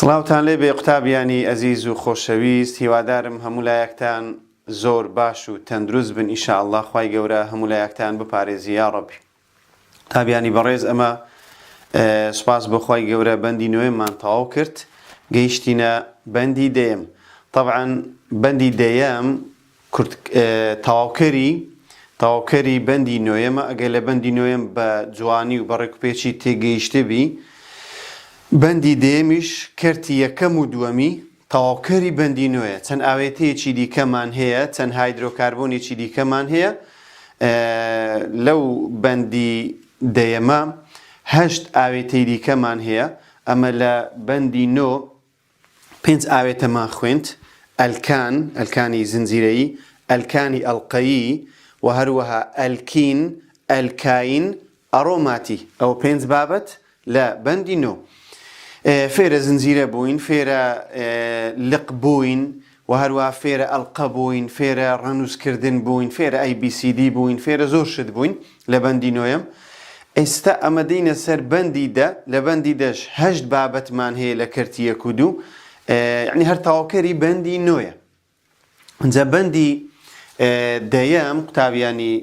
سڵاوتان لێ بێ قوتابیانی ئەزیز و خۆشەویست، هیوادارم هەموو لایەکتان زۆر باش و تەندروست بن ئینشاءالله. خوای گەورە هەموو لایەکتان بپارێزی یا ڕەبی. قوتابیانی بەڕێز، ئەمە سوپاس بۆ خوای گەورە بەندی نوێمان تەواو کرد، گەیشتینە بەندی دێم. طبعاً بەندی دێیەم تەواوکەری بەندی نوێیەمە. ئەگەر لە بەندی نوێیەم بە جوانی و بە ڕێکوپێکی تێگەیشتبی، بەندی دێمیش کەرتی یەکەم و دووەمی تەواوکەری بەندی نوێیە. چەند ئاوێتەیەکی دیکەمان هەیە، چەند هایدرۆکاربۆنێکی دیکەمان هەیە. لەو بەندی دێیەمە 8 ئاوێتەی دیکەمان هەیە. ئەمە لە بەندی نۆ 5 ئاوێتەمان خوێند: ئەلکانی زنجیرەیی، ئەلکانی ئەڵقەیی و هەروەها ئەلکین، ئەلکاین، ئەڕۆماتی. ئەو 5 بابەت لە بەندی نۆ. فێرە زنجیرە بووین، فێرە لق بووین و هەروەها فێرە ئەڵقە بووین، فێرە ڕەنووسکردن بووین، فێرە ABCD بووین، فێرە زۆر شت بووین لە بەندی نۆیەم. ئێستا ئەمە دەینە سەر بەندی دە. لە بەندی دەش 8 بابەتمان هەیە لە کەرتی یەک و دوو، یعنی هەر تەواوکەری بەندی نۆیە. ئەنجا بەندی دەیەم قوتابیانی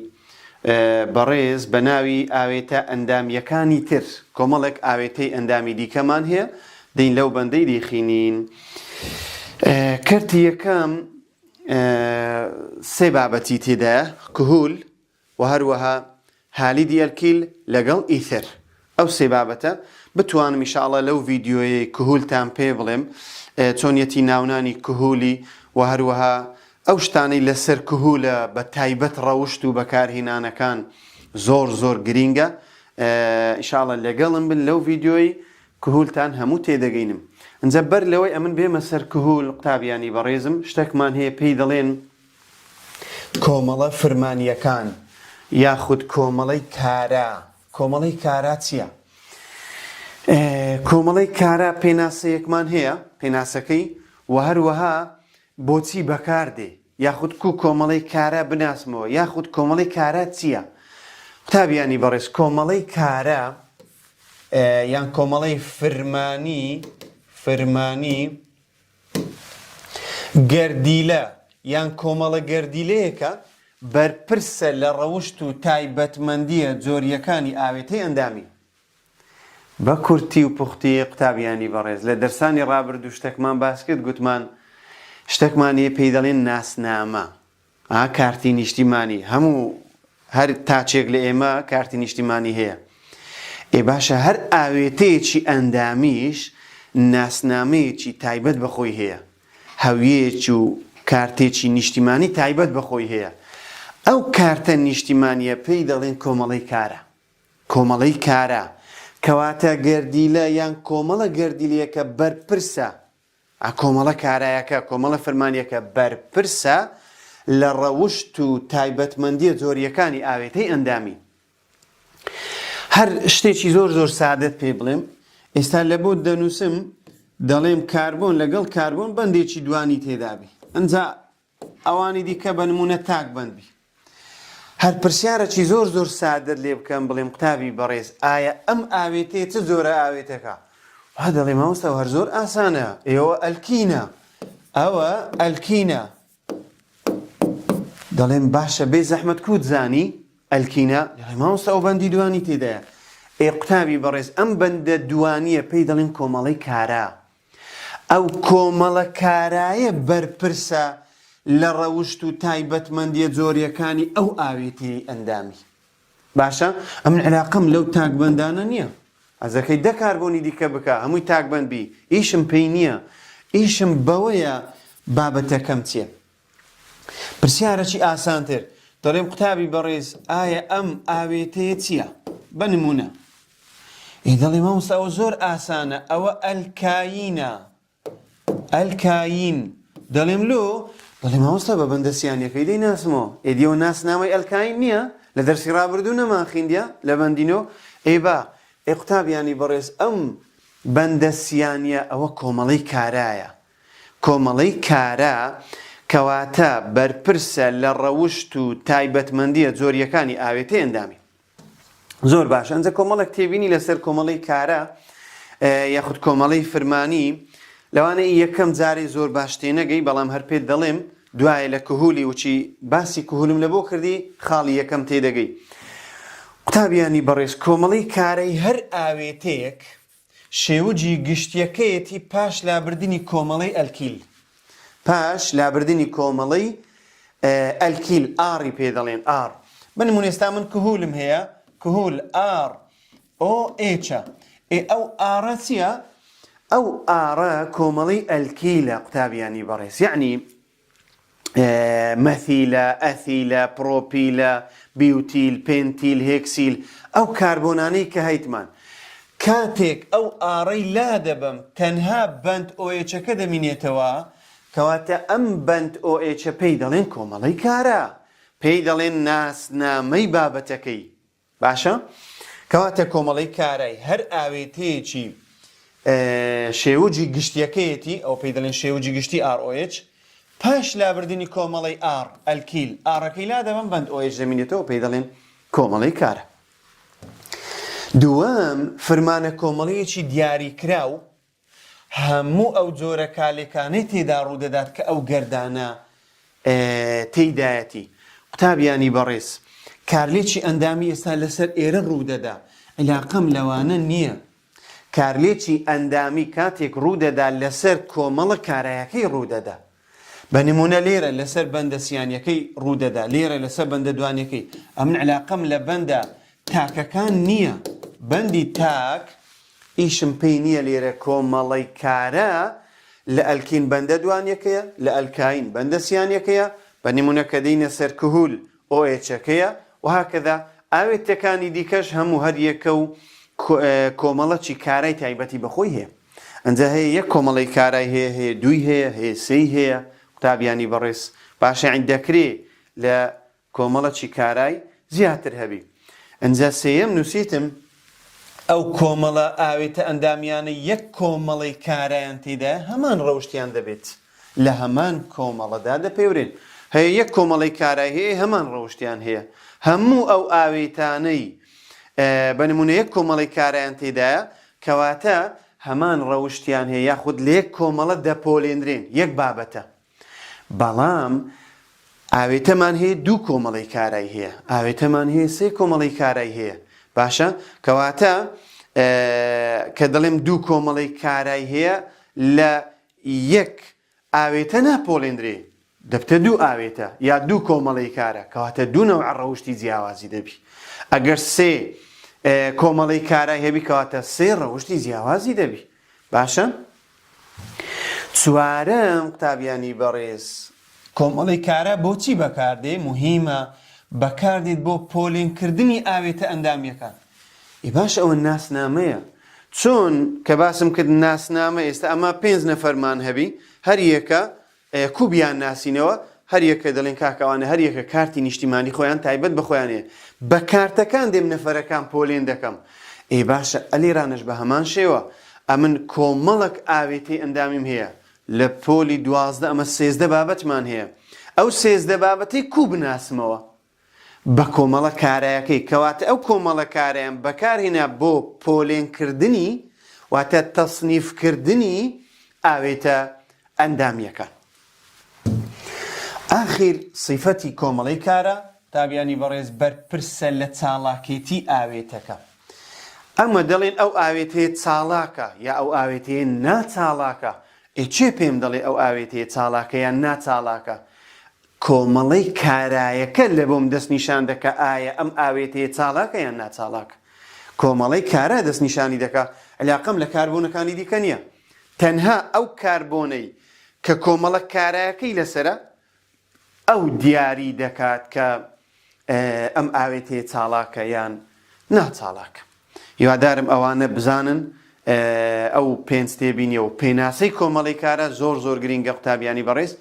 بەڕێز بە ناوی ئاوێتە ئەندامیەکانی تر. کۆمەڵێک ئاوێتەی ئەندامی دیکەمان هەیە، دەین لەو بەندەی دیخینین. کەرتی یەکەم 3 بابەتی تێدایە: کهول و هەروەها هالیدی ئەلکیل لەگەڵ ئیتر. ئەو 3 بابەتە بتوانم ئینشاءالله لەو ڤیدیۆیەی کهولتان پێ بڵێم، چۆنیەتی ناونانی کهولی و هەروەها ئەو شتانەی لەسەر کهولە بە تایبەت ڕەوشت و بەکارهێنانەکان زۆر گرینگە. ئینشاءالله لەگەڵم بن لەو ڤیدیۆی کهولتان هەموو تێدەگەینم. ئەنجا بەر لەوەی ئەمن بێمە سەر کهول، قوتابیانی بەڕێزم، شتێکمان هەیە پێی دەڵێن کۆمەڵە فرمانیەکان یاخود کۆمەڵەی کارە. کۆمەڵەی کارە چییە؟ کۆمەڵەی کارە پێناسەیەکمان هەیە، پێناسەکەی و هەروەها بۆچی بەکاردێ، یاخود کۆمەڵەی کارە بناسمەوە، یاخود کۆمەڵەی کارە چییە؟ قوتابیانی بەڕێز، کۆمەڵەی کارە یان کۆمەڵەی فرمانی گەردیلە یان کۆمەڵە گەردیلەیەکە بەرپرسە لە ڕەوشت و تایبەتمەندیە جۆریەکانی ئاوێتەی ئەندامی. بە کورتی و پوختی قوتابیانی بەڕێز، لە دەرسانی ڕابردوو شتێکمان باس کرد، گوتمان شتێکمان هەیە پێی دەڵێن ناسنامە، کارتی نیشتیمانی. هەر تاچێک لە ئێمە کارتی نیشتیمانی هەیە. باشە هەر ئاوێتەیەکی ئەندامیش ناسنامەیەکی تایبەت بەخۆی هەیە، هەویەکی و کارتێکی نیشتیمانی تایبەت بەخۆی هەیە. ئەو کارتە نیشتیمانیە پێی دەڵێن کۆمەڵەی کارە. کۆمەڵەی کارە کەواتە گەردیلە یان کۆمەڵە گەردیلەکە بەرپرسە، کۆمەڵە کارایەکە، کۆمەڵە فرمانیەکە بەرپرسە لە ڕەوشت و تایبەتمەندیە جۆریەکانی ئاوێتەی ئەندامی. هەر شتێکی زۆر سادەت پێ بڵێم. ئێستا لە بۆ دەنووسم دەڵێم کاربۆن لەگەڵ کاربۆن بەندێکی دوانی تێدابی، ئەنجا ئەوانی دیکە بە نمونە تاک بەندبی. هەر پرسیارەکی زۆر سادەت لێ بکەم، بڵێم قوتابی بەڕێز، ئایا ئەم ئاوێتەیە چ جۆرە ئاوێتەکە؟ دەڵێ مامۆستا هەر زۆر ئاسانە، ئێوە ئەلکینە، ئەوە ئەلکینە. دەڵێم باشە بێ زەحمەت کووت زانی ئەلکینە؟ دەڵێ مامۆستا ئەو بەندی دوانی تێدایە. قوتابی بەڕێز، ئەم بەندە دوانیە پێی دەڵێن کۆمەڵەی کارە. ئەو کۆمەڵە کارایە بەرپرسە لە ڕەوشت و تایبەتمەندیە جۆریەکانی ئەو ئاوێتەی ئەندامی. باشە، ئەمن علاقەم لەو تاکبەندانە نییە. ئەزەکەی 10 کاربۆنی دیکە بکە، هەمووی تاکبەند بی، ئیشم پێی نییە. ئیشم بەوەیە بابەتەکەم چییە. پرسیارەکی ئاسانتر، دەڵێم قوتابی بەڕێز، ئایا ئەم ئاوێتەیە چییە؟ بە نمونە دەڵێ مامۆستا ئەوە زۆر ئاسانە، ئەوە ئەلکاینە، ئەلکاین. دەڵێم دەڵێ مامۆستا بە بەندەسیانیەکەی دەیناسمەوە. ئێدیەوە ناسنامەی ئەلکاین نییە؟ لە دەرسی ڕابردوو نەمان خوێندیە لە بەندینۆ؟ قوتابیانی بەڕێز، ئەم بەندەسیانیە ئەوە کۆمەڵەی کارایە. کۆمەڵەی کارە کەواتە بەرپرسە لە ڕەوشت و تایبەتمەندیە جۆریەکانی ئاوێتەی ئەندامی. زۆر باشە. ئەنجا کۆمەڵێک تێبینی لەسەر کۆمەڵەی کارە یاخود کۆمەڵەی فرمانی لەوانەیە یەکەم جارێ زۆر باش تێنەگەی بەڵام هەر پێت دەڵێم دوایە لە کهولی وچی باسی کهولم لە بۆ کردی خاڵی یەکەم تێدەگەی. قوتابیانی بەڕێز کۆمەڵی کارەی هەر ئاوێتەیەک شێوجی گشتیەکەیەتی پاش لابردنی کۆمەڵەی ئەلکیل. پاش لابردنی کۆمەڵەی ئەلکیل ئاری پێ دەڵێن ئار. بنمونە ئێستا من کهولم هەیە کهول ئار ئۆ ئێچە ئەو ئارە چییە؟ ئەو ئارە کۆمەڵەی ئەلکیلە قوتابیانی بەڕێز، یعنی مەثیلە، ئەثیلە، پرۆپیلە، بیوتیل، پێنتیل، هێکسیل، ئەو کاربۆنانەی کە هەیتمان کاتێک ئەو ئارەی لا دەبم تەنها بەند ئۆیچەکە دەمینێتەوە، کەواتە ئەم بەند ئۆیچە پێی دەڵێن کۆمەڵەی کارە، پێی دەڵێن ناسنامەی بابەتەکەی. باشە؟ کەواتە کۆمەڵەی کارای هەر ئاوێتەیەکی شێوجی گشتیەکەیەتی ئەو پێی دەڵێن شێوجی گشتی ئارۆیچ پاش لابردنی کۆمەڵەی ئار ئەلکیل ئارەکەی لا دەبم بەند ئۆیچ دەمینێتەوە پێی دەڵێن کۆمەڵەی کارە. دووەم فەرمانە کۆمەڵەیەکی دیاریکراو هەموو ئەو جۆرە کالێکانەی تێدا ڕوودەدات کە ئەو گەردانە تێیدایەتی. قوتابیانی بەڕێز کارلێکی ئەندامی ئێستا لەسەر ئێرە ڕوودەدا، علاقەم لەوانە نییە. کارلێکی ئەندامی کاتێک ڕوودەدا لەسەر کۆمەڵە کارایەکەی ڕوودەدا. بە نمونە لێرە لەسەر بەندە سیانیەکەی ڕوودەدا، لێرە لەسەر بەندە دوانیەکەی. ئەمن علاقەم لە بەندە تاکەکان نییە. بەندی تاک ئیشم پێی نییە لێرە کۆمەڵەی کارە لە ئەلکین بەندە دوانیەکەیە، لە ئەلکاین بەندە سیانیەکەیە، بە نمونە کە دەینە سەر کهول ئۆیچەکەیە و هاکەدا ئاوێتەکانی دیکەش هەموو هەر یەکە و کۆمەڵەکی کارای تایبەتی بەخۆی هەیە. ئەنجا هەیە یەک کۆمەڵی کارای هەیە، هەیە دوی هەیە، هەیە سێی هەیە. قوتابیانی بەڕێز باشە دەکرێ لە کۆمەڵەکی کارای زیاتر هەبی. ئەنجا سێیەم نووسیتم ئەو کۆمەڵە ئاوێتە ئەندامیانە یەک کۆمەڵی کارایان تێدا هەمان ڕەوشتیان دەبێت، لە هەمان کۆمەڵەدا دەپێورێن. هەیە یەک کۆمەڵی کارای هەیە هەمان ڕەوشتیان هەیە، هەموو ئەو ئاوێتانەی بە نمونە یەک کۆمەڵی کارایان تێدایە کەواتە هەمان ڕەوشتیان هەیە یاخود لە یەک کۆمەڵە دەپۆلێنرێن، یەک بابەتە. بەڵام ئاوێتەمان هەیە دوو کۆمەڵی کارای هەیە، ئاوێتەمان هەیە سێ کۆمەڵی کارای هەیە. باشە؟ کەواتە کە دەڵێم دوو کۆمەڵی کارای هەیە لە یەک ئاوێتە ناپۆڵێنرێ، دەبتە دوو ئاوێتە یا دوو کۆمەڵی کارە، کەواتە دوو نەوع ڕەوشتی جیاوازی دەبی. ئەگەر سێ کۆمەڵی کارای هەبی کەواتە سێ ڕەوشتی جیاوازی دەبی. باشە؟ چوارەم قوتابیانی بەڕێز کۆمەڵی کارە بۆچی بەکاردێ؟ مهمە بەکاردێت بۆ پۆلێنکردنی ئاوێتە ئەندامیەکان. باش ئەوە ناسنامەیە، چۆن کە باسم کرد ناسنامە ئێستا ئەمە 5 نەفەرمان هەبی، هەر یەکە کوبیان ناسینەوە، هەر یەکە دەڵێن کاکەوانە هەر یەکە کارتی نیشتیمانی خۆیان تایبەت بە خۆیانەیە، بە کارتەکان دێم نەفەرەکان پۆلێن دەکەم. باشە ئەلیرانش بە هەمان شێوە ئەمن کۆمەڵک ئاوێتەی ئەندامیم هەیە لە پۆلی 12 ئەمە 13 بابەتمان هەیە، ئەو 13 بابەتی کوب ناسمەوە بە کۆمەڵە کارایەکەی، کەواتە ئەو کۆمەڵە کارایان بەکارهێنا بۆ پۆلێنکردنی واتە تەصنیفکردنی ئاوێتە ئەندامیەکان. ئاخیر صیفەتی کۆمەڵەی کارە تابیانی بەڕێز بەرپرسە لە چاڵاکێتی ئاوێتەکە. ئەمە دەڵێن ئەو ئاوێتەیە چاڵاکە یا ئەو ئاوێتەیە ناچاڵاکە. چێ پێم دەڵێ ئەو ئاوێتەیە چاڵاکە یان ناچاڵاکە؟ کۆمەڵەی کارایەکە لە بۆم دەستنیشان دەکە ئایا ئەم ئاوێتەیە چاڵاکە یان ناچاڵاکە. کۆمەڵەی کارە دەستنیشانی دەکە، علاقەم لە کاربوونەکانی دیکە نییە. تەنها ئەو کاربۆنەی کە کۆمەڵە کارایەکەی لەسرە ئەو دیاری دەکات کە ئەم ئاوێتەیە چاڵاکە یان ناچاڵاکە. هیوادارم ئەوانە بزانن ئەو پێنج تێبینیە و پێناسەی کۆمەڵی کارە زۆر زۆر گرینگە قوتابیانی بەڕێز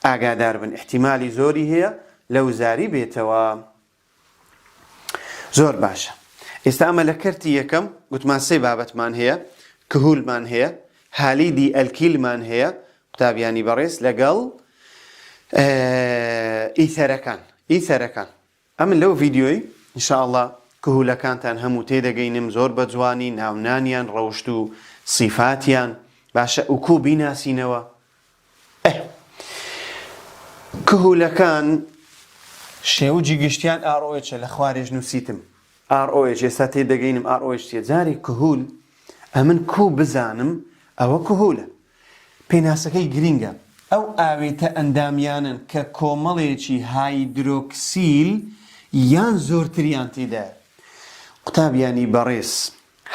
ئاگادار بن، احتیمالی زۆری هەیە لە وزاری بێتەوە. زۆر باشە. ئێستا ئەمە لە کەرتی یەکەم گوتمان سێ بابەتمان هەیە، کهولمان هەیە، هالیدی ئەلکیلمان هەیە قوتابیانی بەڕێز لەگەڵ ئیتەرەکان. ئەمن لەو ڤیدیۆی ئینشاءڵڵا کهولەکانتان هەموو تێدەگەینم زۆر بە جوانی، ناونانیان، ڕەوشت و سیفاتیان باشە وکو بیناسینەوە کهولەکان شێوجی گشتیان ROH لە خوارێژ نووسیتم ROH ئێستا تێدەگەینم ROH چیە جارێک کهول ئەمن کو بزانم ئەوە کهولە پێناسەکەی گرینگە ئەو ئاوێتە ئەندامیانن کە کۆمەڵێکی هایدرۆکسیل یان زۆرتریان تێدایە قوتابیانی بەڕێز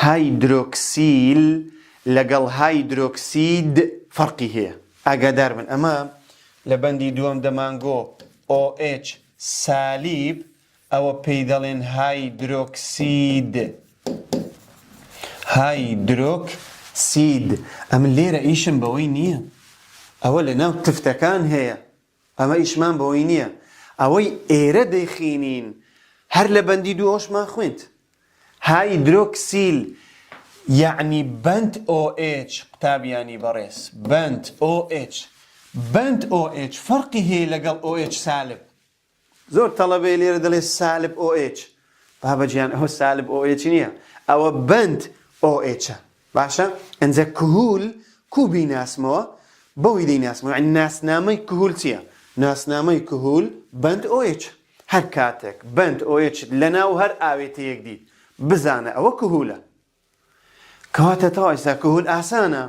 هایدرۆکسیل لەگەڵ هایدرۆکسید فەرقی هەیە ئاگادار بن ئەمە لە بەندی دووەم دەمانگۆ OH سالیب ئەوە پێی دەڵێن هایدرۆکسید ئەم لێرە ئیشم بەوەی نییە ئەوە لە ناو تفتەکان هەیە ئەمە ئیشمان بەوەی نییە ئەوەی ئێرە دەیخینین هەر لە بەندی دووەشمان خوێند هایدرۆکسیل یعنی بند OH قوتابیانی بەڕێز بند OH فەرقی هەیە لەگەڵ OH سالب زۆر تەڵەبێ لێرە دەڵێ سالب OH بابەجیان ئەوە سالب OH نییە ئەوە بند OH باشە ئەنجە کهول کو بیناسمەوە بەوەی دەیناسمەوە یعنی ناسنامەی کهول چییە ناسنامەی کهول بند OH هەر کاتێک بند OH لەناو هەر ئاوێتەیەک دیت بزانە ئەوە کهولە کەواتە تەواو ئێستا کهول ئاسانە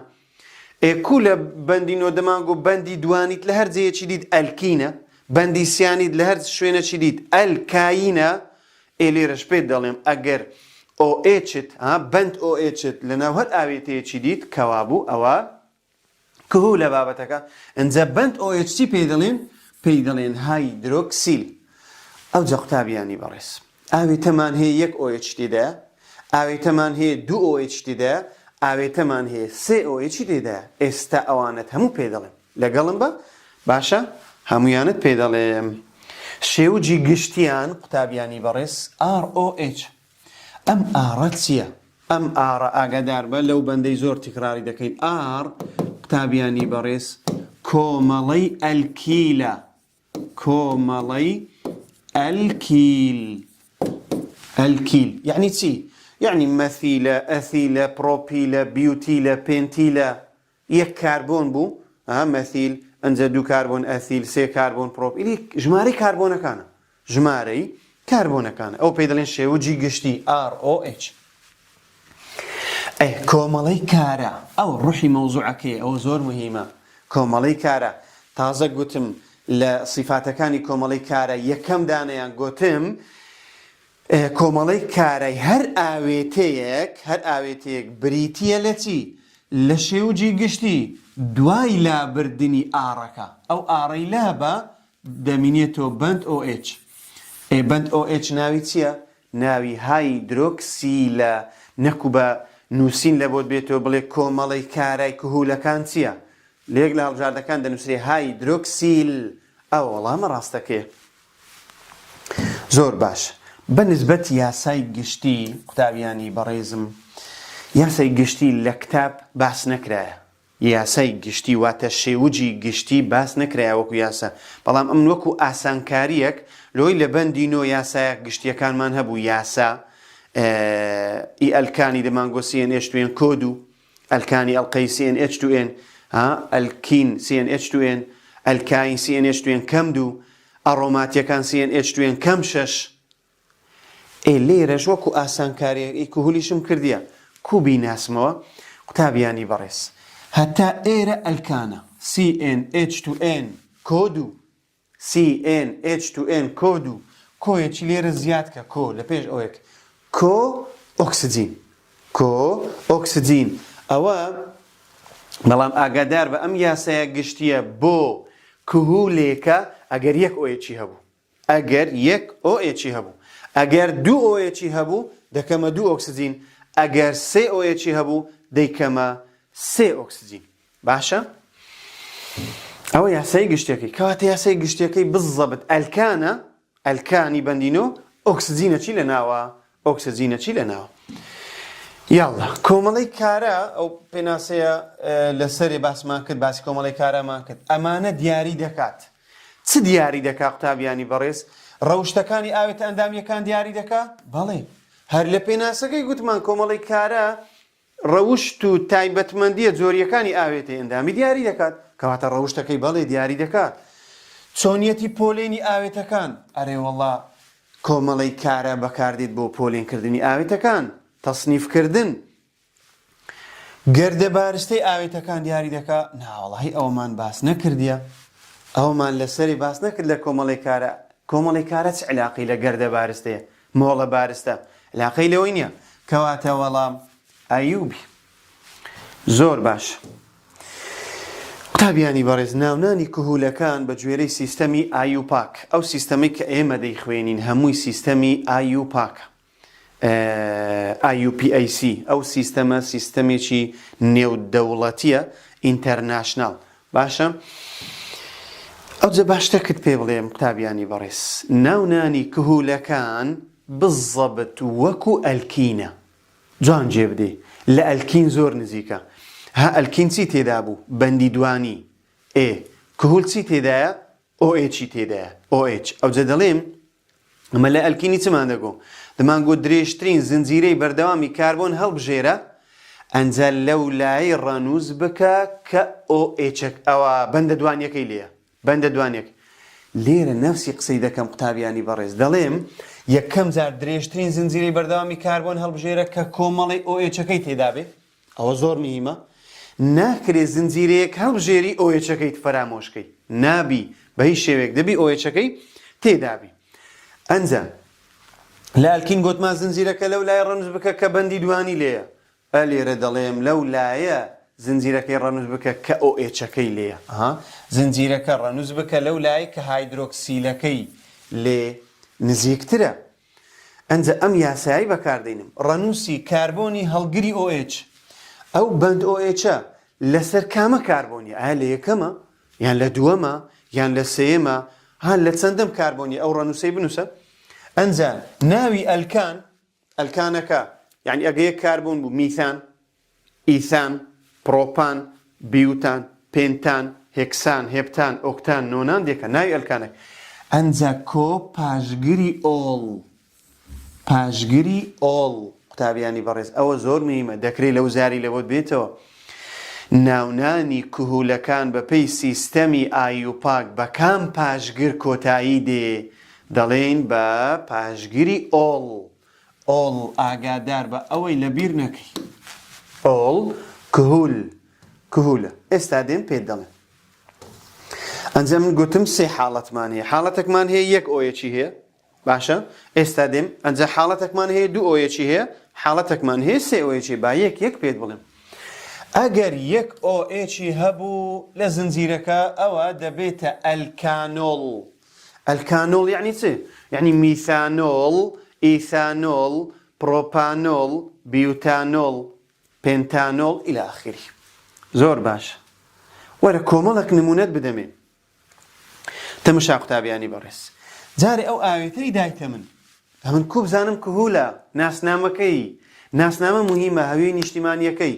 کو لە بەندی نۆدەمانگ و بەندی دوانیت لە هەر جەیەکی دیت ئەلکینە بەندی سیانیت لە هەر شوێنەکی دیت ئەلکاینە لێرەش پێت دەڵێم ئەگەر OHت بند OHت لەناو هەر ئاوێتەیەکی دیت کەوابوو ئەوە کهولە بابەتەکە ئەنجە بند OH چی پێی دەڵێن هایدرۆکسیل ئەوجا قوتابیانی بەڕێز ئاوێتەمان هەیە یەک OH تێدایە ئاوێتەمان هەیە دوو OH تێدایە ئاوێتەمان هەیە سێ OH تێدایە ئێستا ئەوانت هەموو پێ دەڵێم لەگەڵم بە باشە هەمویانت پێ دەڵێم شێوجی گشتیان قوتابیانی بەڕێز ROH ئەم ئاڕە چییە ئەم ئاڕە ئاگادار بە لەو بەندەی زۆر تکراری دەکەین قوتابیانی بەڕێز کۆمەڵەی ئەلکیلە کۆمەڵەی ئەلکیل یعنی چی یعنی مەثیلە ئەثیلە پرۆپیلە بیوتیلە پێنتیلە یەک کاربۆن بوو مەثیل ئەنجە دوو کاربۆن ئەثیل سێ کاربۆن پرۆپیلی ژمارەی کاربۆنەکانە ئەو پێی دەڵێن شێوجی گشتی ROH کۆمەڵەی کارە ئەو ڕوحی مەوزوعەکەی ئەوە زۆر مهمە کۆمەڵەی کارە تازە گوتم لە صیفاتەکانی کۆمەڵەی کارە یەکەم دانەیان گوتم کۆمەڵەی کارەی هەر ئاوێتەیەک بریتیە لە چی لە شێوجی گشتی دوای لابردنی ئاڕەکە ئەو ئاڕەی لابە دەمینێتەوە بند OH بند OH ناوی چییە ناوی هایدرۆکسیلە نەکو بە نووسین لە بۆت بێتەوە بڵێ کۆمەڵەی کارای کهولەکان چییە لێک لە هەڵبژاردەکان دەنووسێ هایدرۆکسیل ئەو وەڵامە ڕاستەکەیە زۆر باش بەنسبەت یاسای گشتی قوتابیانی بەڕێزم یاسای گشتی لە کتاب باس نەکرایە یاسای گشتی واتە شێوجی گشتی باس نەکرایە وەکو یاسا بەڵام ئەم وەکو ئاسانکاریەک لۆی لە بەندی نۆ یاسایە گشتیەکانمان هەبوو یاسا ئەلکانی دەمانگۆ CNH2N کۆد و ئەلکانی ئەڵقەی CNH2N ئەلکین CNH2N ئەلکاین CNH2N کەم دوو ئەڕۆماتیەکان CNH2N کەم شەش لێرەش وەکو ئاسانکاریەکی کهولیشم کردیە کو بیناسمەوە قوتابیانی بەڕێز هەتا ئێرە ئەلکانە CNH2N کۆد و CNH2N کۆد و کۆیەکی لێرە زیاد کە کۆ لە پێش ئەوەک کۆ ئۆکسجین ئەوە بەڵام ئاگادار بە ئەم یاسایە گشتیە بۆ کهولێکە ئەگەر یەک ئۆیەکی هەبوو ئەگەر دوو ئۆیەکی هەبوو دەکەمە دوو ئۆکسجین ئەگەر سێ ئۆیەکی هەبوو دەیکەمە سێ ئۆکسجین باشە ئەوە یاسای گشتەکەی کەواتە یاسای گشتەکەی بزەبت ئەلکانی بەندینۆ ئۆکسجینەچی لە ناوە یاڵا کۆمەڵەی کارە ئەو پێناسەیە لەسەرێ باسمان کرد باسی کۆمەڵی کارەمان کرد ئەمانە دیاری دەکات چ دیاری دەکا قوتابیانی بەڕێز ڕەوشتەکانی ئاوێتە ئەندامیەکان دیاری دەکا بەڵێ هەر لە پێناسەکەی گوتمان کۆمەڵی کارە ڕەوشت و تایبەتمەندیە جۆریەکانی ئاوێتەی ئەندامی دیاری دەکات کەواتە ڕەوشتەکەی بەڵێ دیاری دەکات چۆنیەتی پۆلێنی ئاوێتەکان ئەرێ وەڵڵا کۆمەڵی کارە بەکاردێت بۆ پۆلێنکردنی ئاوێتەکان تەصنیفکردن گەردە بارستەی ئاوێتەکان دیاری دەکات ناوەڵی ئەومان باس نەکردیە ئەومان لەسەری باس نەکرد لە کۆمەڵی کارە چ علاقەی لە گەردە بارستەیە مۆڵە بارستە علاقەی لەوەی نییە کەواتە وەڵام ئایوبی زۆر باش قوتابیانی بەڕێز ناونانی کهولەکان بە گوێرەی سیستەمی ئایوپاک ئەو سیستەمی کە ئێمە دەیخوێنین هەمووی سیستەمی ئایوپاکە IUPAC ئەو سیستەمە سیستەمێکی نێودەوڵەتیە ئینتەرناشناڵ باشە ئەوجە باشتەکت پێ بڵێم قوتابیانی بەڕێز ناونانی کهولەکان بزەبت وەکو ئەلکینە جوان جێبدێ لە ئەلکین زۆر نزیکە ها ئەلکین چی تێدا بوو بەندی دوانی کهول چی تێدایە OH تێدایە OH ئەوجە دەڵێم ئەمە لە ئەلکینی چمان دەگۆ دەمانگۆ درێژترین زنجیرەی بەردەوامی کاربۆن هەڵبژێرە ئەنجا لەو لای ڕەنووز بکە کە OH ئەوە بەندە دوانیەکەی لێیە بەندە دوانیەک لێرە نەفسی قسەی دەکەم قوتابیانی بەڕێز دەڵێم یەکەم جار درێژترین زنجیرەی بەردەوامی کاربۆن هەڵبژێرە کە کۆمەڵی OH-ەکەی تێدا بێ ئەوە زۆر مهمە ناکرێت زنجیرەیەک هەڵبژێری OH-ەکەی فەرامۆشکەی نابی بە هیچ شێوەیەک دەبی OH-ەکەی تێدا بی ئەنجا لە ئەلکین گوتمان زنجیرەکە لەو لای ڕەنووز بکە کە بەندی دوانی لێیە لێرە دەڵێم لەو لایە زنجیرەکەی ڕەنووز بکە کە OH-ەکەی لێیە زنجیرەکە ڕەنووز بکە لەو لای کە هایدرۆکسیلەکەی لێ نزیکترە ئەنجا ئەم یاسایی بەکاردێنم ڕەنووسی کاربۆنی هەڵگری OH ئەو بەند OH-ە لەسەر کامە کاربۆنی ئایا لە یەکەمە یان لە دووەمە یان لە سێیەمە لە چەندەم کاربۆنی ئەو ڕەنووسەی بنووسە ئەنجا ناوی ئەلکانەکە یعنی ئەگە یەک کاربۆن بوو میثان ئیثان پرۆپان بیوتان پێنتان هێکسان هێپتان ئۆکتان نۆنان دێکە ناوی ئەلکانەکە ئەنجا کۆ پاشگیری ئۆڵ قوتابیانی بەڕێز ئەوە زۆر مهمە دەکرێت لەو زاری لەوە بێتەوە ناونانی کهولەکان بەپێی سیستەمی ئایوپاک بە کام پاشگر کۆتایی دێ دەڵێن بە پاشگیری ئۆڵ ئاگادار بە ئەوەی لەبیر نەکەی ئۆڵ کهولە ئێستا دێن پێت دەڵێن ئەنجا من گوتم سێ حاڵەتمان هەیە حاڵەتێکمان هەیە یەک OH هەیە باشە ئێستا دێم ئەنجا حاڵەتێکمان هەیە دوو OH هەیە حاڵەتێکمان هەیە سێ OH با یەک پێت بڵێم ئەگەر یەک OH هەبوو لە زنجیرەکە ئەوە دەبێتە ئەلکانۆڵ یعنی چ؟ یعنی میثانۆڵ ئیثانۆڵ پرۆپانۆڵ بیوتانۆڵ پێنتانۆڵ إلى آخره زۆر باشە وەرە کۆمەڵێک نمونەت بدەمێ تەمەشا قوتابیانی بەڕێز جارێ ئەو ئاوێتەی دایتە من کوو بزانم کهولە ناسنامە مهمە هەویی نیشتیمانیەکەی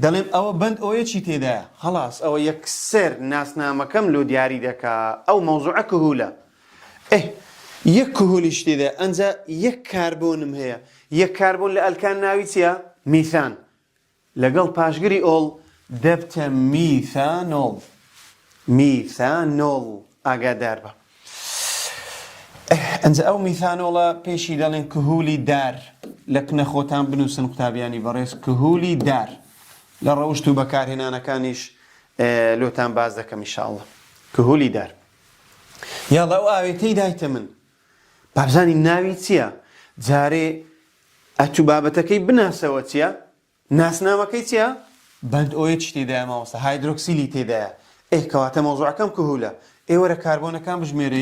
دەڵێم ئەوە بەند OH تێدایە خەڵاس ئەوە یەکسەر ناسنامەکەم لۆ دیاری دەکا ئەو مەوزوعە کهولە یەک کهولیش تێدایە ئەنجا یەک کاربۆنم هەیە یەک کاربۆن لە ئەلکان ناوی چییە؟ میثان لەگەڵ پاشگری ئۆڵ دەبتە میثانۆڵ ئاگادار بە ئەنجا ئەو میثانۆڵە پێشی دەڵێن کهولی دار لە کنەخۆتان بنووسن قوتابیانی بەڕێز کهولی دار لە ڕەوشت و بەکارهێنانەکانیش لۆتان باز دەکەم ئینشاءڵڵا کهولی دار یاڵا ئەو ئاوێتەی دایتە من بابزانی ناوی چییە؟ جارێ ئەتوو بابەتەکەی بناسەوە چییە؟ ناسنامەکەی چییە؟ بەند OH تێدایە ماوەستا هایدرۆکسیلی تێدایە کەواتە مەوزوعەکەم کهولە ئێوەرە کاربۆنەکان بژمێرە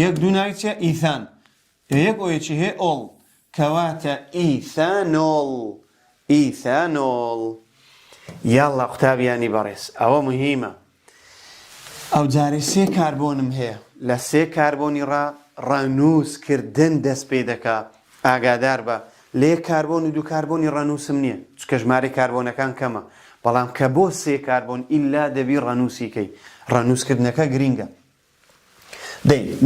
یەک دوو ناوی چییە؟ ئیثان یەک OH هەیە ئۆڵ کەواتە ئیثانۆڵ یاڵا قوتابیانی بەڕێز ئەوە مهمە ئەو جارێ سێ کاربۆنم هەیە لە سێ کاربۆنی ڕەنووسکردن دەست پێ دەکا ئاگادار بە لێ کاربۆن و دوو کاربۆنی ڕەنووسم نییە چکە ژمارەی کاربۆنەکان کەمە بەڵام کە بۆ سێ کاربۆن ئیلا دەبی ڕەنووسیکەی ڕەنووسکردنەکە گرینگە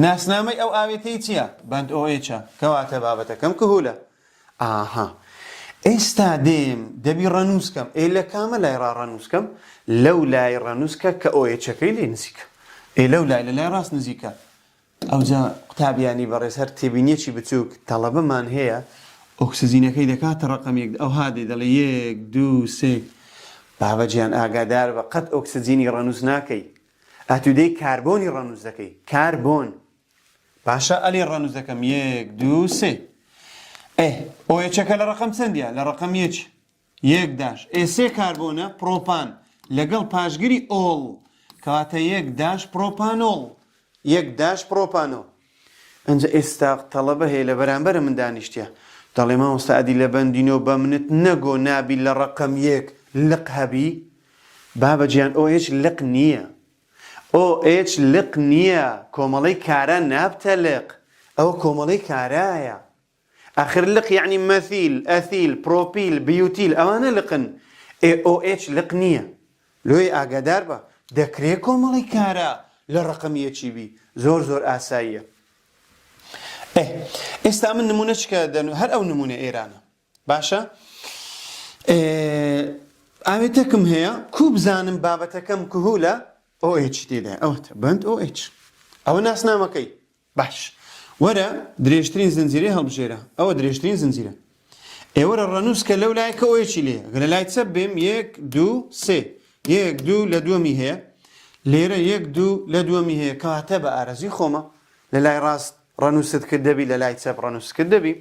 ناسنامەی ئەو ئاوێتەی چییە؟ بەند OH کەواتە بابەتەکەم کهولە ئێستا دێم دەبی ڕەنووسکەم لە کامە لای ڕەنووسکەم لەو لای ڕەنووسکە کە ئۆیچەکەی لێ نزیکە لەو لای لە لای ڕاست نزیکە ئەوجا قوتابیانی بەڕێز هەر تێبینیەکی بچووک تەڵەبەمان هەیە ئۆکسجینەکەی دەکاتە ڕقم یەک ئەو هادێ دەڵێ 1 2 3 بابەجیان ئاگادار بە قەت ئۆکسجینی ڕەنووس ناکەی ئەتودەی کاربۆنی ڕەنووس دەکەی کاربۆن باشە ئەلێ ڕەنووس دەکەم 1 2 3 ئۆیچەکە لە ڕقم چەندیە لە ڕقم 1 داش سێ کاربۆنە پرۆپان لەگەڵ پاشگیری ئۆڵ کەواتە 1 داش پرۆپانۆڵ 1 داش پرۆپانۆڵ ئەنجە ئێستا تەڵەبە هەیە لە بەرامبەرە من دانیشتە دەڵێ مامۆستا ئەدی لە بەندینۆ بە منت نەگۆ نابی لە ڕقم 1 لق هەبی بابەجیان ئۆیچ لق نییە ئۆیچ لق نییە کۆمەڵەی کارە نابتە لق ئەوە کۆمەڵەی کارایە آخر لق يعني مثيل أثيل بروبيل بيوتيل أوانا لقن OH لق نية لوي ئاگادار بە دەکرێت کۆمەڵی کارە لە ڕقمیەکی بی زۆر ئاساییە ئێستا من نمونەچکە هەر ئەو نمونە ئێرانە باشە ئاوێتەکەم هەیە کوو بزانم بابەتەکەم کهولە OH تێدا ئەوەتە بەند OH ئەوە ناسنامەکەی باش وەرە درێژترین زنجیرەی هەڵبژێرە ئەوە درێژترین زنجیرە ئێوەرە ڕەنووسکە لەو لایکە ئۆیچی لێ لە لای چەپ بێم 1 2 3 1 2 لە دووەمی هەیە لێرە 1 2 لە دووەمی هەیە کەواتە بە ئارەزی خۆمە لە لای ڕاست ڕەنووست کرد دەبی لە لای چەپ ڕەنووس کرد دەبی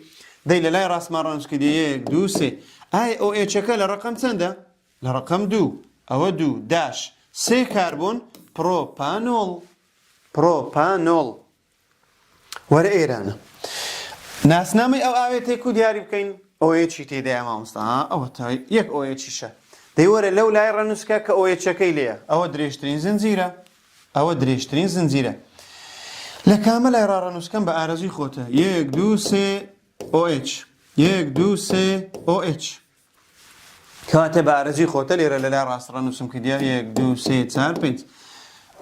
دەی لە لای ڕاستمان ڕەنووس کردی 1 2 3 ئایا ئۆیچەکە لە ڕقم چەندە لە ڕقم 2 ئەوە 2 داش 3 کاربۆن پرۆپانۆڵ وەرە ئێرانە ناسنامەی ئەو ئاوێتێک و دیاری بکەین ئۆیچی تێدایە مامۆستا ئەوە تا یەک ئۆیچیشە دەی وەرە لەو لای ڕەنووسکە کە ئۆیچەکەی لێیە ئەوە درێژترین زنجیرە ئەوە درێژترین زنجیرە لە کامە لای ڕەنووسکەم بە ئارەزوی خۆتە 1 2 3 OH 1 2 3 OH کەواتە بە ئارەزوی خۆتە لێرە لە لای ڕاست ڕەنووسم کردیا 1 2 3 4 5